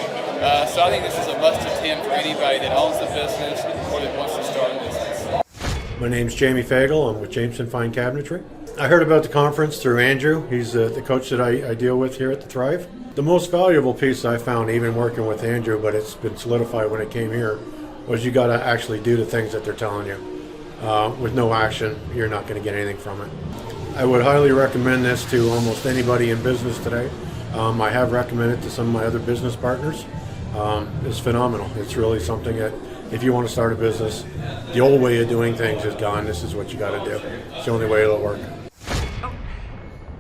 So I think this is a must attend for anybody that owns a business or that wants to start a business. My name's Jamie Fagel. I'm with Jameson Fine Cabinetry. I heard about the conference through Andrew. He's the coach that I deal with here at the Thrive. The most valuable piece I found, even working with Andrew, but it's been solidified when it came here, was you got to actually do the things that they're telling you. With no action, you're not going to get anything from it. I would highly recommend this to almost anybody in business today. I have recommended it to some of my other business partners. It's phenomenal. It's really something that if you want to start a business, the old way of doing things is gone. This is what you got to do. It's the only way it'll work.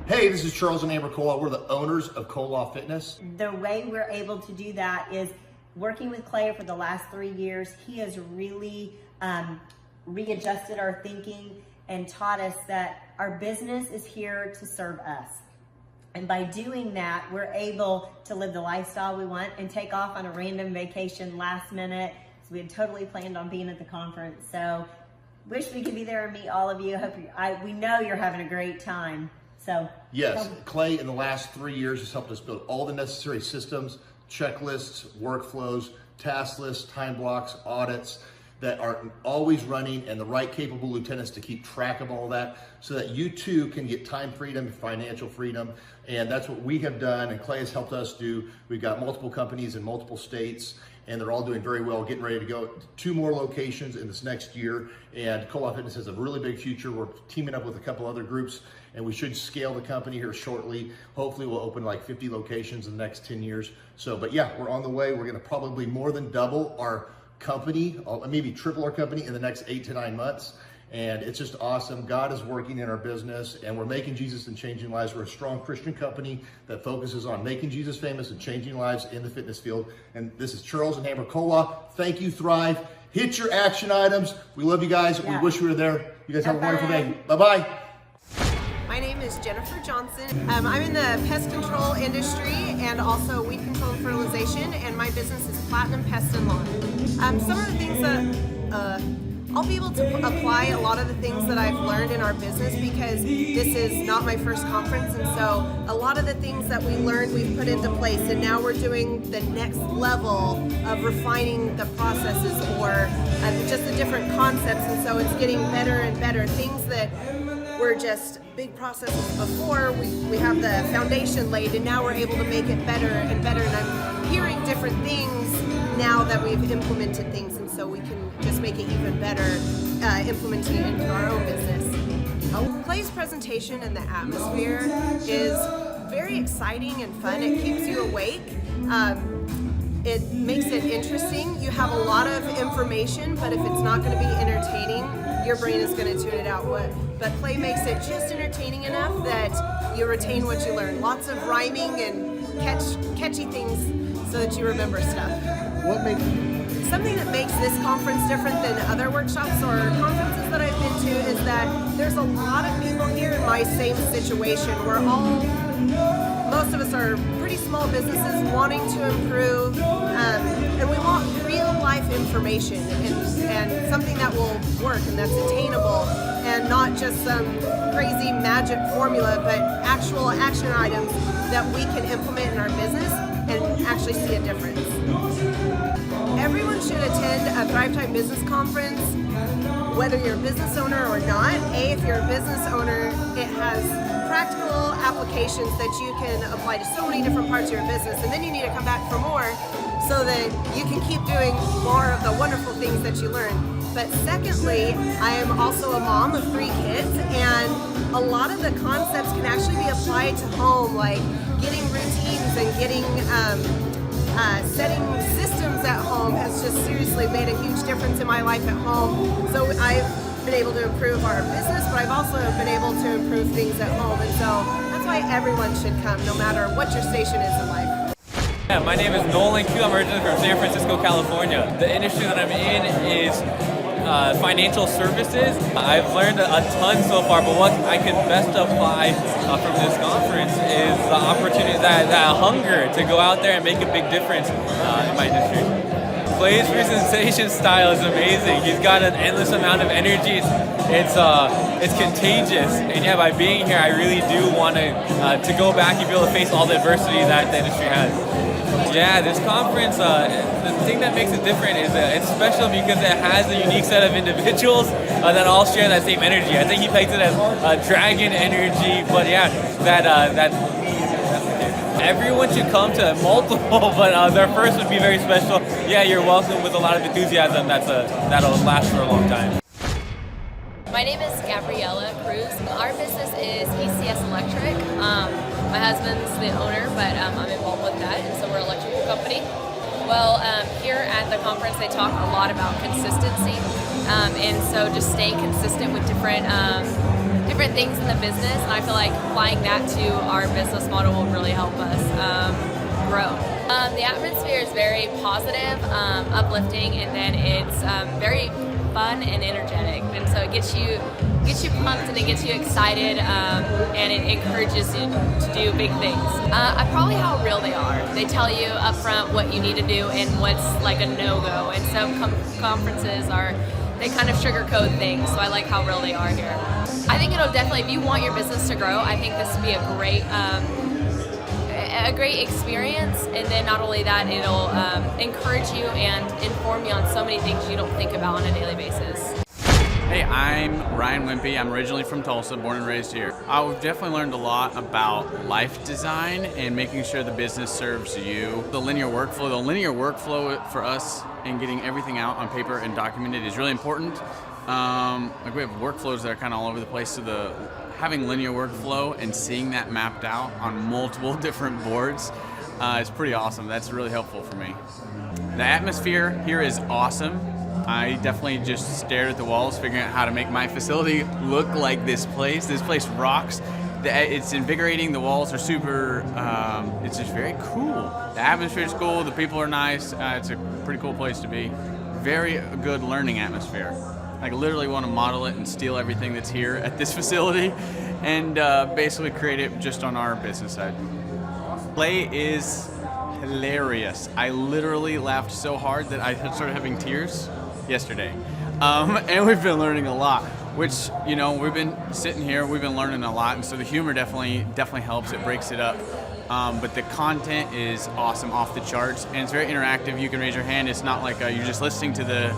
Hey, this is Charles and Amber Koloff. We're the owners of Koloff Fitness. The way we're able to do that is working with Clay for the last 3 years. He has really readjusted our thinking and taught us that our business is here to serve us. And by doing that, we're able to live the lifestyle we want and take off on a random vacation last minute. So we had totally planned on being at the conference. So wish we could be there and meet all of you. We know you're having a great time. So yes, Clay in the last 3 years has helped us build all the necessary systems, checklists, workflows, task lists, time blocks, audits that are always running, and the right capable lieutenants to keep track of all that so that you too can get time freedom, financial freedom. And that's what we have done, and Clay has helped us do. We've got multiple companies in multiple states, and they're all doing very well, getting ready to go 2 more locations in this next year. And Koloff Fitness has a really big future. We're teaming up with a couple other groups, and we should scale the company here shortly. Hopefully we'll open like 50 locations in the next 10 years. So, but yeah, we're on the way. We're gonna probably more than double our company, maybe triple our company in the next 8 to 9 months. And it's just awesome. God is working in our business, and we're making Jesus and changing lives. We're a strong Christian company that focuses on making Jesus famous and changing lives in the fitness field. And this is Charles and Amber Koloff. Thank you, Thrive. Hit your action items. We love you guys. Yeah. We wish we were there. You guys have a wonderful day. Bye-bye. My name is Jennifer Johnson. I'm in the pest control industry and also weed control and fertilization, and my business is Platinum Pest and Lawn. Some of the things that I'll be able to apply a lot of the things that I've learned in our business because this is not my first conference, and so a lot of the things that we learned we've put into place, and now we're doing the next level of refining the processes or just the different concepts, and so it's getting better and better. Things that were just big processes before, we have the foundation laid, and now we're able to make it better and better, and I'm hearing different things now that we've implemented things, and so we can just make it even better implementing it into our own business. Clay's presentation and the atmosphere is very exciting and fun. It keeps you awake. It makes it interesting. You have a lot of information, but if it's not going to be entertaining, your brain is going to tune it out. But Clay makes it just entertaining enough that you retain what you learn. Lots of rhyming and catchy things so that you remember stuff. Something that makes this conference different than other workshops or conferences that I've been to is that there's a lot of people here in my same situation. Most of us are pretty small businesses wanting to improve, and we want real life information and something that will work and that's attainable and not just some crazy magic formula, but actual action items that we can implement in our business and actually see a difference. Everyone should attend a Thrive Time Business Conference, whether you're a business owner or not. If you're a business owner, it has practical applications that you can apply to so many different parts of your business, and then you need to come back for more so that you can keep doing more of the wonderful things that you learn. But secondly, I am also a mom of 3 kids, and a lot of the concepts can actually be applied to home, like getting routines and getting setting systems at home has just seriously made a huge difference in my life at home. So I've been able to improve our business, but I've also been able to improve things at home, and so that's why everyone should come, no matter what your station is in life. Yeah, my name is Nolan Q. I'm originally from San Francisco, California. The industry that I'm in is financial services. I've learned a ton so far, but what I can best apply from this conference is the opportunity, that hunger to go out there and make a big difference in my industry. Clay's presentation style is amazing. He's got an endless amount of energy. It's contagious, and yeah, by being here, I really do want to go back and be able to face all the adversity that the industry has. Yeah, this conference, the thing that makes it different is it's special because it has a unique set of individuals that all share that same energy. I think he pegs it as dragon energy, but yeah, that's the case. Everyone should come to multiple, but their first would be very special. Yeah, you're welcome with a lot of enthusiasm. That'll last for a long time. My name is Gabriella Cruz. Our business is ECS Electric. My husband's the owner, but I'm involved with that, and so we're an electrical company. Well, here at the conference they talk a lot about consistency, and so just staying consistent with different different things in the business, and I feel like applying that to our business model will really help us grow. The atmosphere is very positive, uplifting, and then it's very fun and energetic, and so it gets you pumped and it gets you excited, and it encourages you to do big things. Probably how real they are. They tell you up front what you need to do and what's like a no-go, and some conferences they kind of sugarcoat things, so I like how real they are here. I think it'll definitely, if you want your business to grow, I think this would be a great experience, and then not only that, it'll encourage you and inform you on so many things you don't think about on a daily basis. Hey, I'm Ryan Wimpy. I'm originally from Tulsa, born and raised here. I've definitely learned a lot about life design and making sure the business serves you. The linear workflow for us and getting everything out on paper and documented is really important. Like we have workflows that are kind of all over the place, so having linear workflow and seeing that mapped out on multiple different boards is pretty awesome. That's really helpful for me. The atmosphere here is awesome. I definitely just stared at the walls, figuring out how to make my facility look like this place. This place rocks. It's invigorating. The walls are super, it's just very cool. The atmosphere is cool. The people are nice. It's a pretty cool place to be. Very good learning atmosphere. I literally want to model it and steal everything that's here at this facility and basically create it just on our business side. Clay is hilarious. I literally laughed so hard that I started having tears yesterday. And we've been learning a lot, which, you know, we've been sitting here, we've been learning a lot, and so the humor definitely helps. It breaks it up. But the content is awesome, off the charts, and it's very interactive. You can raise your hand. It's not like you're just listening to the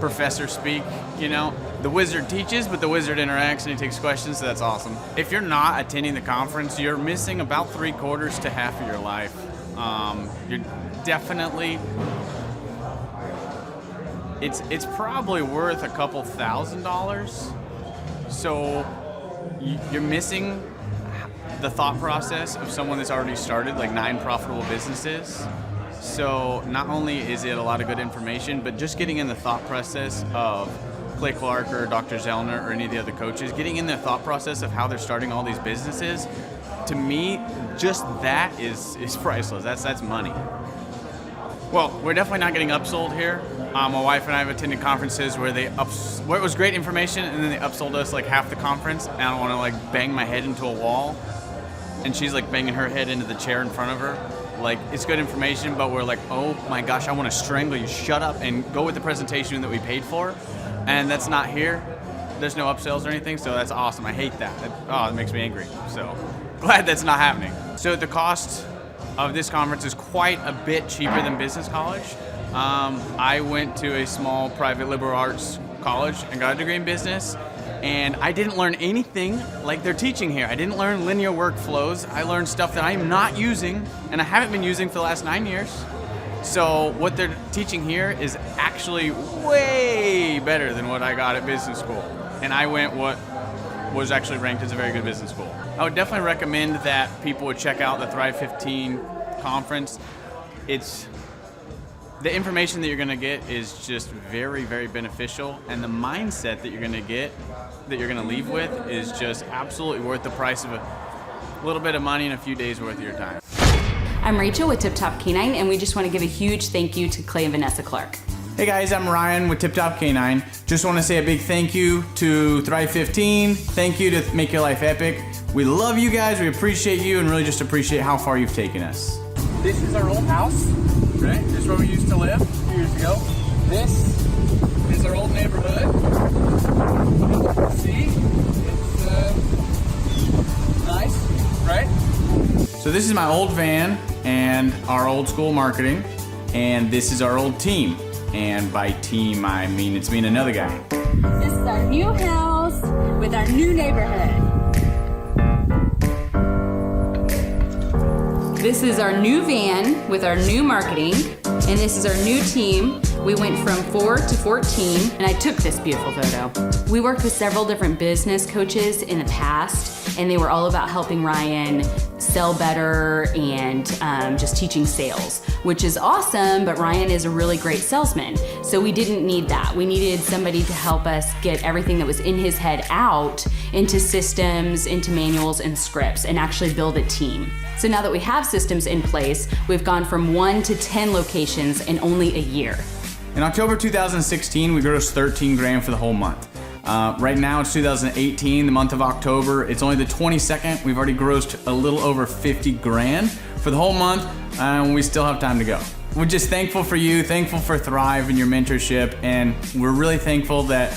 professor speak, you know. The wizard teaches, but the wizard interacts and he takes questions, so that's awesome. If you're not attending the conference, you're missing about 3/4 to half of your life. You're definitely, it's probably worth a couple $1,000s. So you're missing the thought process of someone that's already started like 9 profitable businesses. So not only is it a lot of good information, but just getting in the thought process of Clay Clark or Dr. Zellner or any of the other coaches, getting in the thought process of how they're starting all these businesses, to me, just that is priceless. That's money. Well, we're definitely not getting upsold here. My wife and I have attended conferences where where it was great information and then they upsold us like half the conference, and I don't want to like bang my head into a wall, and she's like banging her head into the chair in front of her. Like, it's good information, but we're like, oh my gosh, I want to strangle you. Shut up and go with the presentation that we paid for. And that's not here. There's no upsells or anything, so that's awesome. I hate that. It makes me angry. So glad that's not happening. So the cost of this conference is quite a bit cheaper than business college. I went to a small private liberal arts college and got a degree in business. And I didn't learn anything like they're teaching here. I didn't learn linear workflows. I learned stuff that I'm not using, and I haven't been using for the last 9 years. So what they're teaching here is actually way better than what I got at business school. And I went what was actually ranked as a very good business school. I would definitely recommend that people would check out the Thrive 15 conference. The information that you're going to get is just very, very beneficial, and the mindset that you're going to get, that you're going to leave with, is just absolutely worth the price of a little bit of money and a few days worth of your time. I'm Rachel with Tip Top Canine, and we just want to give a huge thank you to Clay and Vanessa Clark. Hey guys, I'm Ryan with Tip Top Canine. Just want to say a big thank you to Thrive 15. Thank you to Make Your Life Epic. We love you guys, we appreciate you, and really just appreciate how far you've taken us. This is our old house, right? This is where we used to live a few years ago. This is our old neighborhood. See? It's nice, right? So this is my old van and our old school marketing, and this is our old team. And by team, I mean it's me and another guy. This is our new house with our new neighborhood. This is our new van with our new marketing, and this is our new team. We went from 4 to 14, and I took this beautiful photo. We worked with several different business coaches in the past, and they were all about helping Ryan sell better and just teaching sales, which is awesome, but Ryan is a really great salesman. So we didn't need that. We needed somebody to help us get everything that was in his head out into systems, into manuals and scripts, and actually build a team. So now that we have systems in place, we've gone from 1 to 10 locations in only a year. In October 2016, we grossed 13 grand for the whole month. Right now it's 2018, the month of October. It's only the 22nd. We've already grossed a little over 50 grand for the whole month, and we still have time to go. We're just thankful for you, thankful for Thrive and your mentorship, and we're really thankful that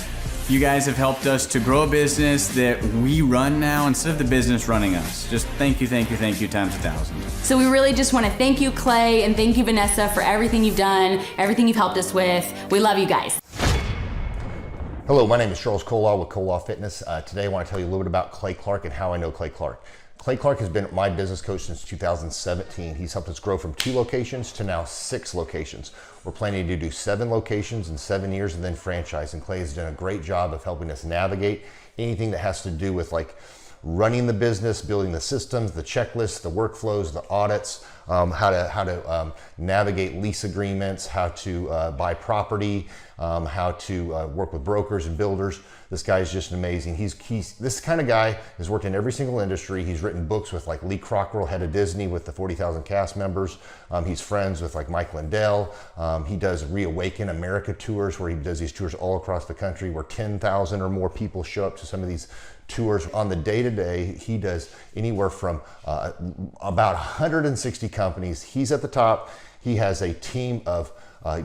you guys have helped us to grow a business that we run now instead of the business running us. Just thank you times 1,000. So we really just want to thank you, Clay, and thank you, Vanessa, for everything you've done, everything you've helped us with. We love you guys. Hello, my name is Charles Kolaw with Kolaw Fitness. Today I want to tell you a little bit about Clay Clark and how I know Clay Clark. Clay Clark has been my business coach since 2017. He's helped us grow from 2 locations to now 6 locations. We're planning to do 7 locations in 7 years and then franchise. And Clay has done a great job of helping us navigate anything that has to do with like running the business, building the systems, the checklists, the workflows, the audits, how to navigate lease agreements, how to buy property, how to work with brokers and builders. This guy is just amazing. He's this kind of guy has worked in every single industry. He's written books with like Lee Cockrell, head of Disney, with the 40,000 cast members. He's friends with like Mike Lindell. He does Reawaken America tours, where he does these tours all across the country where 10,000 or more people show up to some of these tours. On the day-to-day, he does anywhere from about 160 companies. He's at the top. He has a team of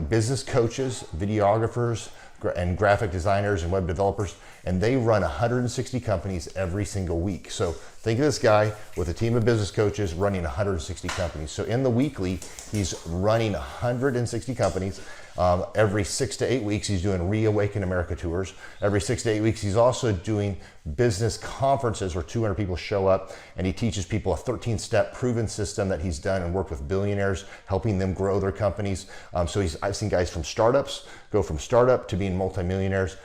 business coaches, videographers, and graphic designers and web developers, and they run 160 companies every single week. So think of this guy with a team of business coaches running 160 companies. So in the weekly, he's running 160 companies. Every 6 to 8 weeks, he's doing Reawaken America tours. Every 6 to 8 weeks, he's also doing business conferences where 200 people show up, and he teaches people a 13-step proven system that he's done and worked with billionaires, helping them grow their companies. I've seen guys from startups go from startup to being multimillionaires,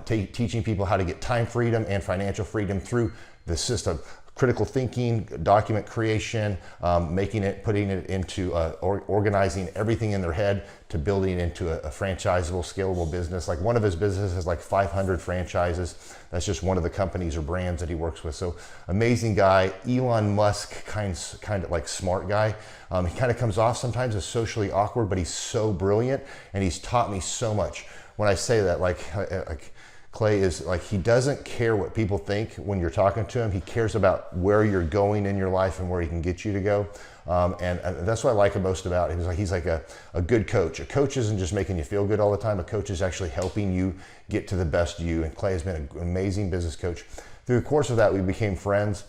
teaching people how to get time freedom and financial freedom through the system. Critical thinking, document creation, putting it into organizing everything in their head to building it into a franchisable, scalable business. Like one of his businesses has like 500 franchises. That's just one of the companies or brands that he works with. So amazing guy. Elon Musk kind of like smart guy. He kind of comes off sometimes as socially awkward, but he's so brilliant, and he's taught me so much. When I say that, like Clay is like, he doesn't care what people think when you're talking to him. He cares about where you're going in your life and where he can get you to go. And that's what I like most about him. He's like a good coach. A coach isn't just making you feel good all the time. A coach is actually helping you get to the best you. And Clay has been an amazing business coach. Through the course of that, we became friends.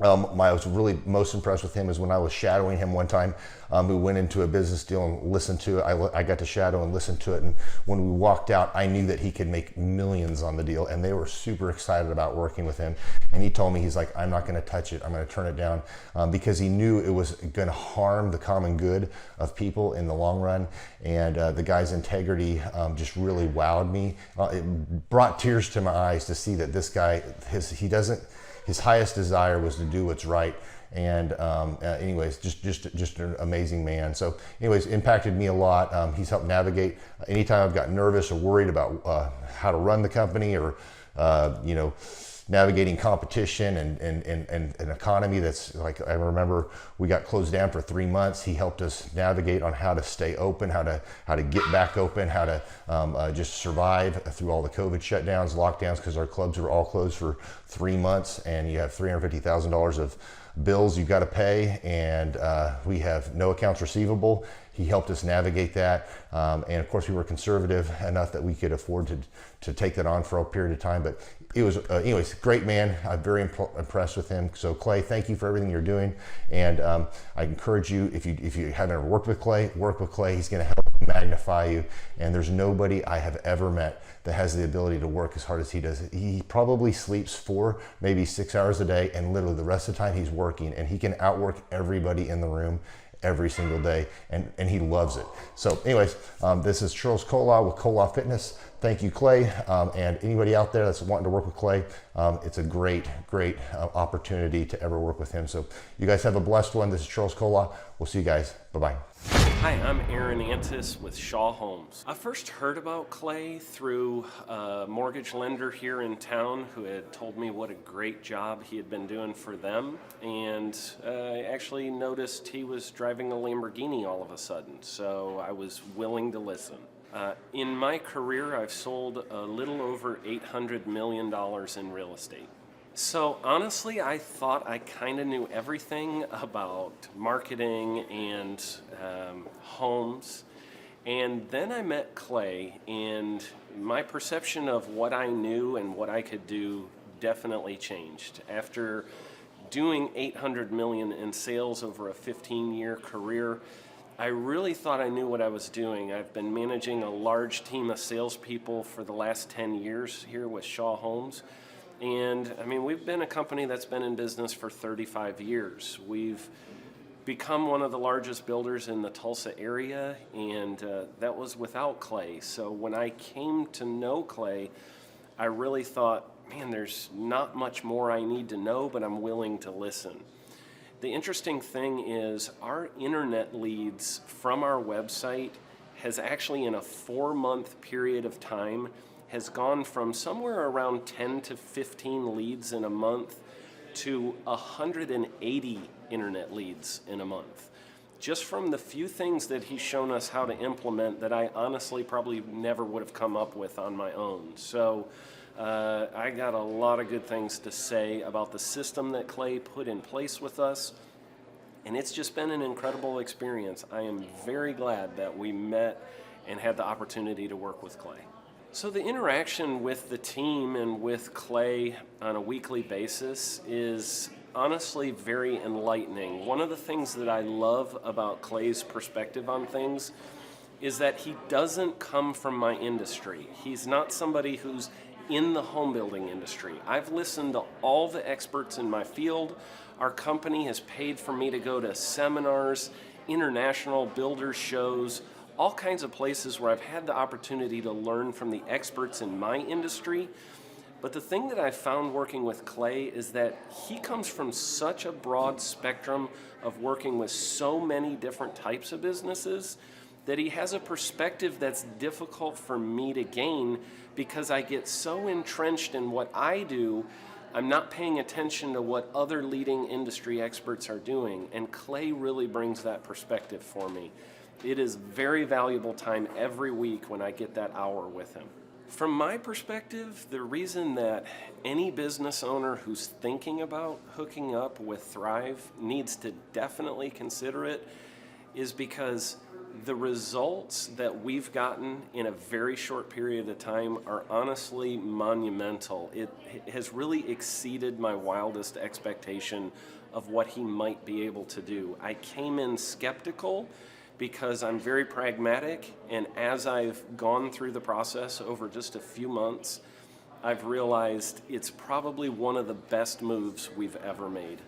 I was really most impressed with him is when I was shadowing him one time. We went into a business deal and listened to it. I got to shadow and listen to it. And when we walked out, I knew that he could make millions on the deal. And they were super excited about working with him. And he told me, he's like, I'm not going to touch it. I'm going to turn it down, because he knew it was going to harm the common good of people in the long run. And the guy's integrity just really wowed me. It brought tears to my eyes to see that this guy, his highest desire was to do what's right. And anyways, just an amazing man. So anyways, impacted me a lot. He's helped navigate anytime I've got nervous or worried about how to run the company, or navigating competition and an economy that's like, I remember we got closed down for 3 months. He helped us navigate on how to stay open, how to get back open, how to just survive through all the COVID shutdowns, lockdowns, because our clubs were all closed for 3 months, and you have $350,000 of bills you got to pay, and we have no accounts receivable. He helped us navigate that, and of course we were conservative enough that we could afford to take that on for a period of time. But it was, anyways, great man. I'm very impressed with him. So Clay, thank you for everything you're doing, and I encourage you, if you haven't ever worked with Clay, work with Clay. He's going to help magnify you, and there's nobody I have ever met that has the ability to work as hard as he does. He probably sleeps 4, maybe 6 hours a day, and literally the rest of the time he's working, and he can outwork everybody in the room. every single day, and he loves it. So anyways, this is Charles Cola with Cola Fitness. Thank you, Clay, and anybody out there that's wanting to work with Clay, it's a great opportunity to ever work with him. So you guys have a blessed one. This is Charles Cola. We'll see you guys. Bye-bye. Hi, I'm Aaron Antis with Shaw Homes. I first heard about Clay through a mortgage lender here in town who had told me what a great job he had been doing for them, and I actually noticed he was driving a Lamborghini all of a sudden, so I was willing to listen. In my career, I've sold a little over $800 million in real estate. So honestly, I thought I kind of knew everything about marketing and homes. And then I met Clay, and my perception of what I knew and what I could do definitely changed. After doing $800 million in sales over a 15-year career, I really thought I knew what I was doing. I've been managing a large team of salespeople for the last 10 years here with Shaw Homes. And I mean, we've been a company that's been in business for 35 years. We've become one of the largest builders in the Tulsa area, and that was without Clay. So when I came to know Clay, I really thought, man, there's not much more I need to know, but I'm willing to listen. The interesting thing is our internet leads from our website has actually, in a 4-month period of time, has gone from somewhere around 10 to 15 leads in a month to 180 internet leads in a month. Just from the few things that he's shown us how to implement that I honestly probably never would have come up with on my own. So I got a lot of good things to say about the system that Clay put in place with us, and it's just been an incredible experience. I am very glad that we met and had the opportunity to work with Clay. So the interaction with the team and with Clay on a weekly basis is honestly very enlightening. One of the things that I love about Clay's perspective on things is that he doesn't come from my industry. He's not somebody who's in the home building industry. I've listened to all the experts in my field. Our company has paid for me to go to seminars, international builder shows, all kinds of places where I've had the opportunity to learn from the experts in my industry. But the thing that I've found working with Clay is that he comes from such a broad spectrum of working with so many different types of businesses that he has a perspective that's difficult for me to gain because I get so entrenched in what I do, I'm not paying attention to what other leading industry experts are doing. And Clay really brings that perspective for me. It is very valuable time every week when I get that hour with him. From my perspective, the reason that any business owner who's thinking about hooking up with Thrive needs to definitely consider it is because the results that we've gotten in a very short period of time are honestly monumental. It has really exceeded my wildest expectation of what he might be able to do. I came in skeptical because I'm very pragmatic, and as I've gone through the process over just a few months, I've realized it's probably one of the best moves we've ever made.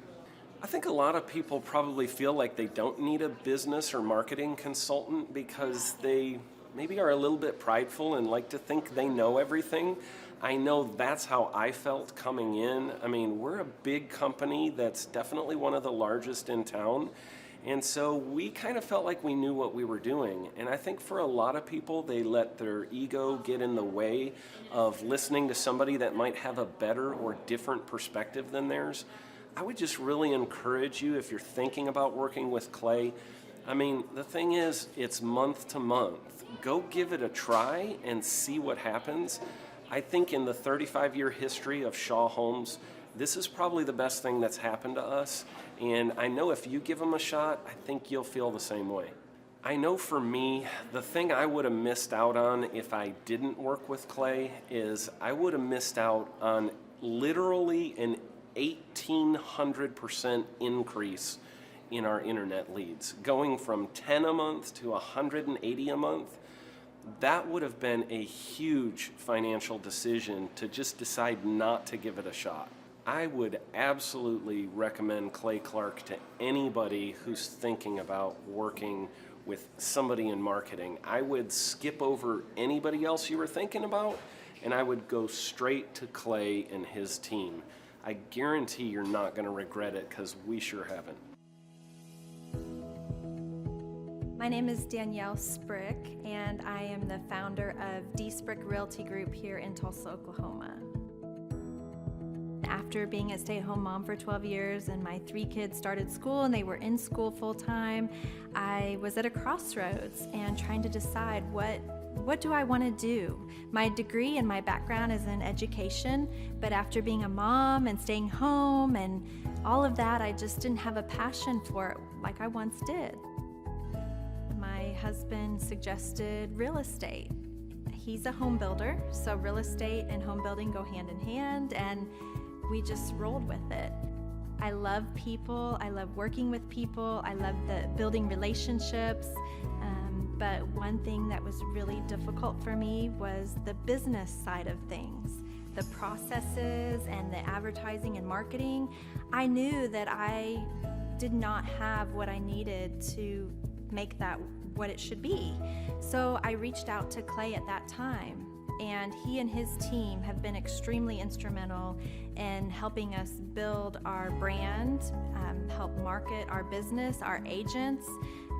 I think a lot of people probably feel like they don't need a business or marketing consultant because they maybe are a little bit prideful and like to think they know everything. I know that's how I felt coming in. I mean, we're a big company that's definitely one of the largest in town. And so we kind of felt like we knew what we were doing. And I think for a lot of people, they let their ego get in the way of listening to somebody that might have a better or different perspective than theirs. I would just really encourage you, if you're thinking about working with Clay, I mean, the thing is, it's month to month. Go give it a try and see what happens. I think in the 35-year history of Shaw Homes, this is probably the best thing that's happened to us, and I know if you give them a shot, I think you'll feel the same way. I know for me, the thing I would have missed out on if I didn't work with Clay is I would have missed out on literally an 1,800% increase in our internet leads. Going from 10 a month to 180 a month, that would have been a huge financial decision to just decide not to give it a shot. I would absolutely recommend Clay Clark to anybody who's thinking about working with somebody in marketing. I would skip over anybody else you were thinking about, and I would go straight to Clay and his team. I guarantee you're not going to regret it, because we sure haven't. My name is Danielle Sprick, and I am the founder of D Sprick Realty Group here in Tulsa, Oklahoma. After being a stay-at-home mom for 12 years and my 3 kids started school and they were in school full-time, I was at a crossroads and trying to decide what do I want to do? My degree and my background is in education, but after being a mom and staying home and all of that, I just didn't have a passion for it like I once did. My husband suggested real estate. He's a home builder, so real estate and home building go hand in hand, and we just rolled with it. I love people, I love working with people, I love the building relationships, but one thing that was really difficult for me was the business side of things. The processes and the advertising and marketing. I knew that I did not have what I needed to make that what it should be. So I reached out to Clay at that time, and he and his team have been extremely instrumental in helping us build our brand, help market our business, our agents,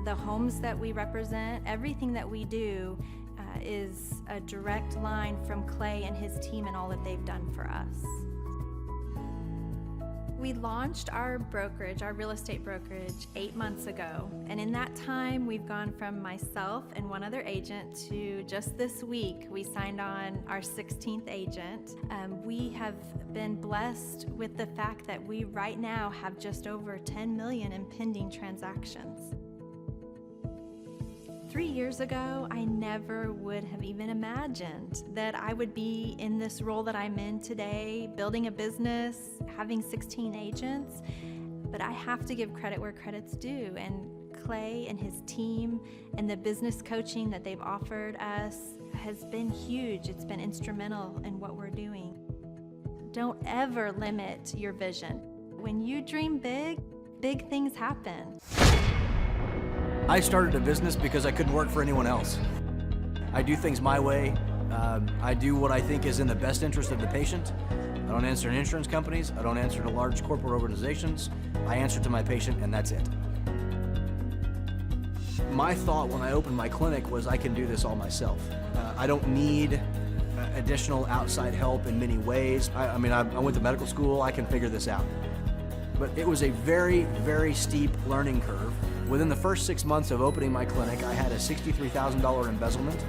the homes that we represent. Everything that we do is a direct line from Clay and his team and all that they've done for us. We launched our brokerage, our real estate brokerage, 8 months ago. And in that time, we've gone from myself and one other agent to just this week, we signed on our 16th agent. We have been blessed with the fact that we right now have just over 10 million in pending transactions. 3 years ago, I never would have even imagined that I would be in this role that I'm in today, building a business, having 16 agents. But I have to give credit where credit's due, and Clay and his team and the business coaching that they've offered us has been huge. It's been instrumental in what we're doing. Don't ever limit your vision. When you dream big, big things happen. I started a business because I couldn't work for anyone else. I do things my way. I do what I think is in the best interest of the patient. I don't answer to insurance companies. I don't answer to large corporate organizations. I answer to my patient, and that's it. My thought when I opened my clinic was I can do this all myself. I don't need additional outside help in many ways. I went to medical school. I can figure this out. But it was a very, very steep learning curve. Within the first 6 months of opening my clinic, I had a $63,000 embezzlement.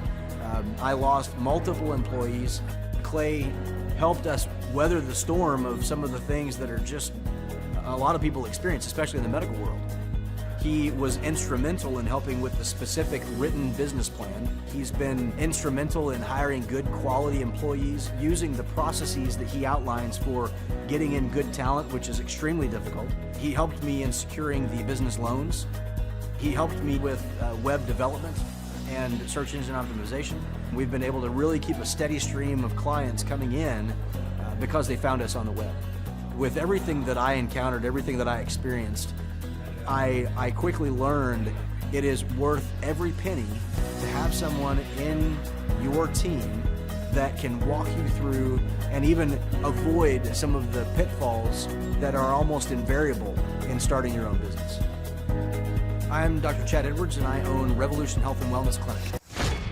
I lost multiple employees. Clay helped us weather the storm of some of the things that are just a lot of people experience, especially in the medical world. He was instrumental in helping with the specific written business plan. He's been instrumental in hiring good quality employees, using the processes that he outlines for getting in good talent, which is extremely difficult. He helped me in securing the business loans. He helped me with web development and search engine optimization. We've been able to really keep a steady stream of clients coming in because they found us on the web. With everything that I encountered, everything that I experienced, I quickly learned it is worth every penny to have someone in your team that can walk you through and even avoid some of the pitfalls that are almost invariable in starting your own business. I'm Dr. Chad Edwards, and I own Revolution Health and Wellness Clinic.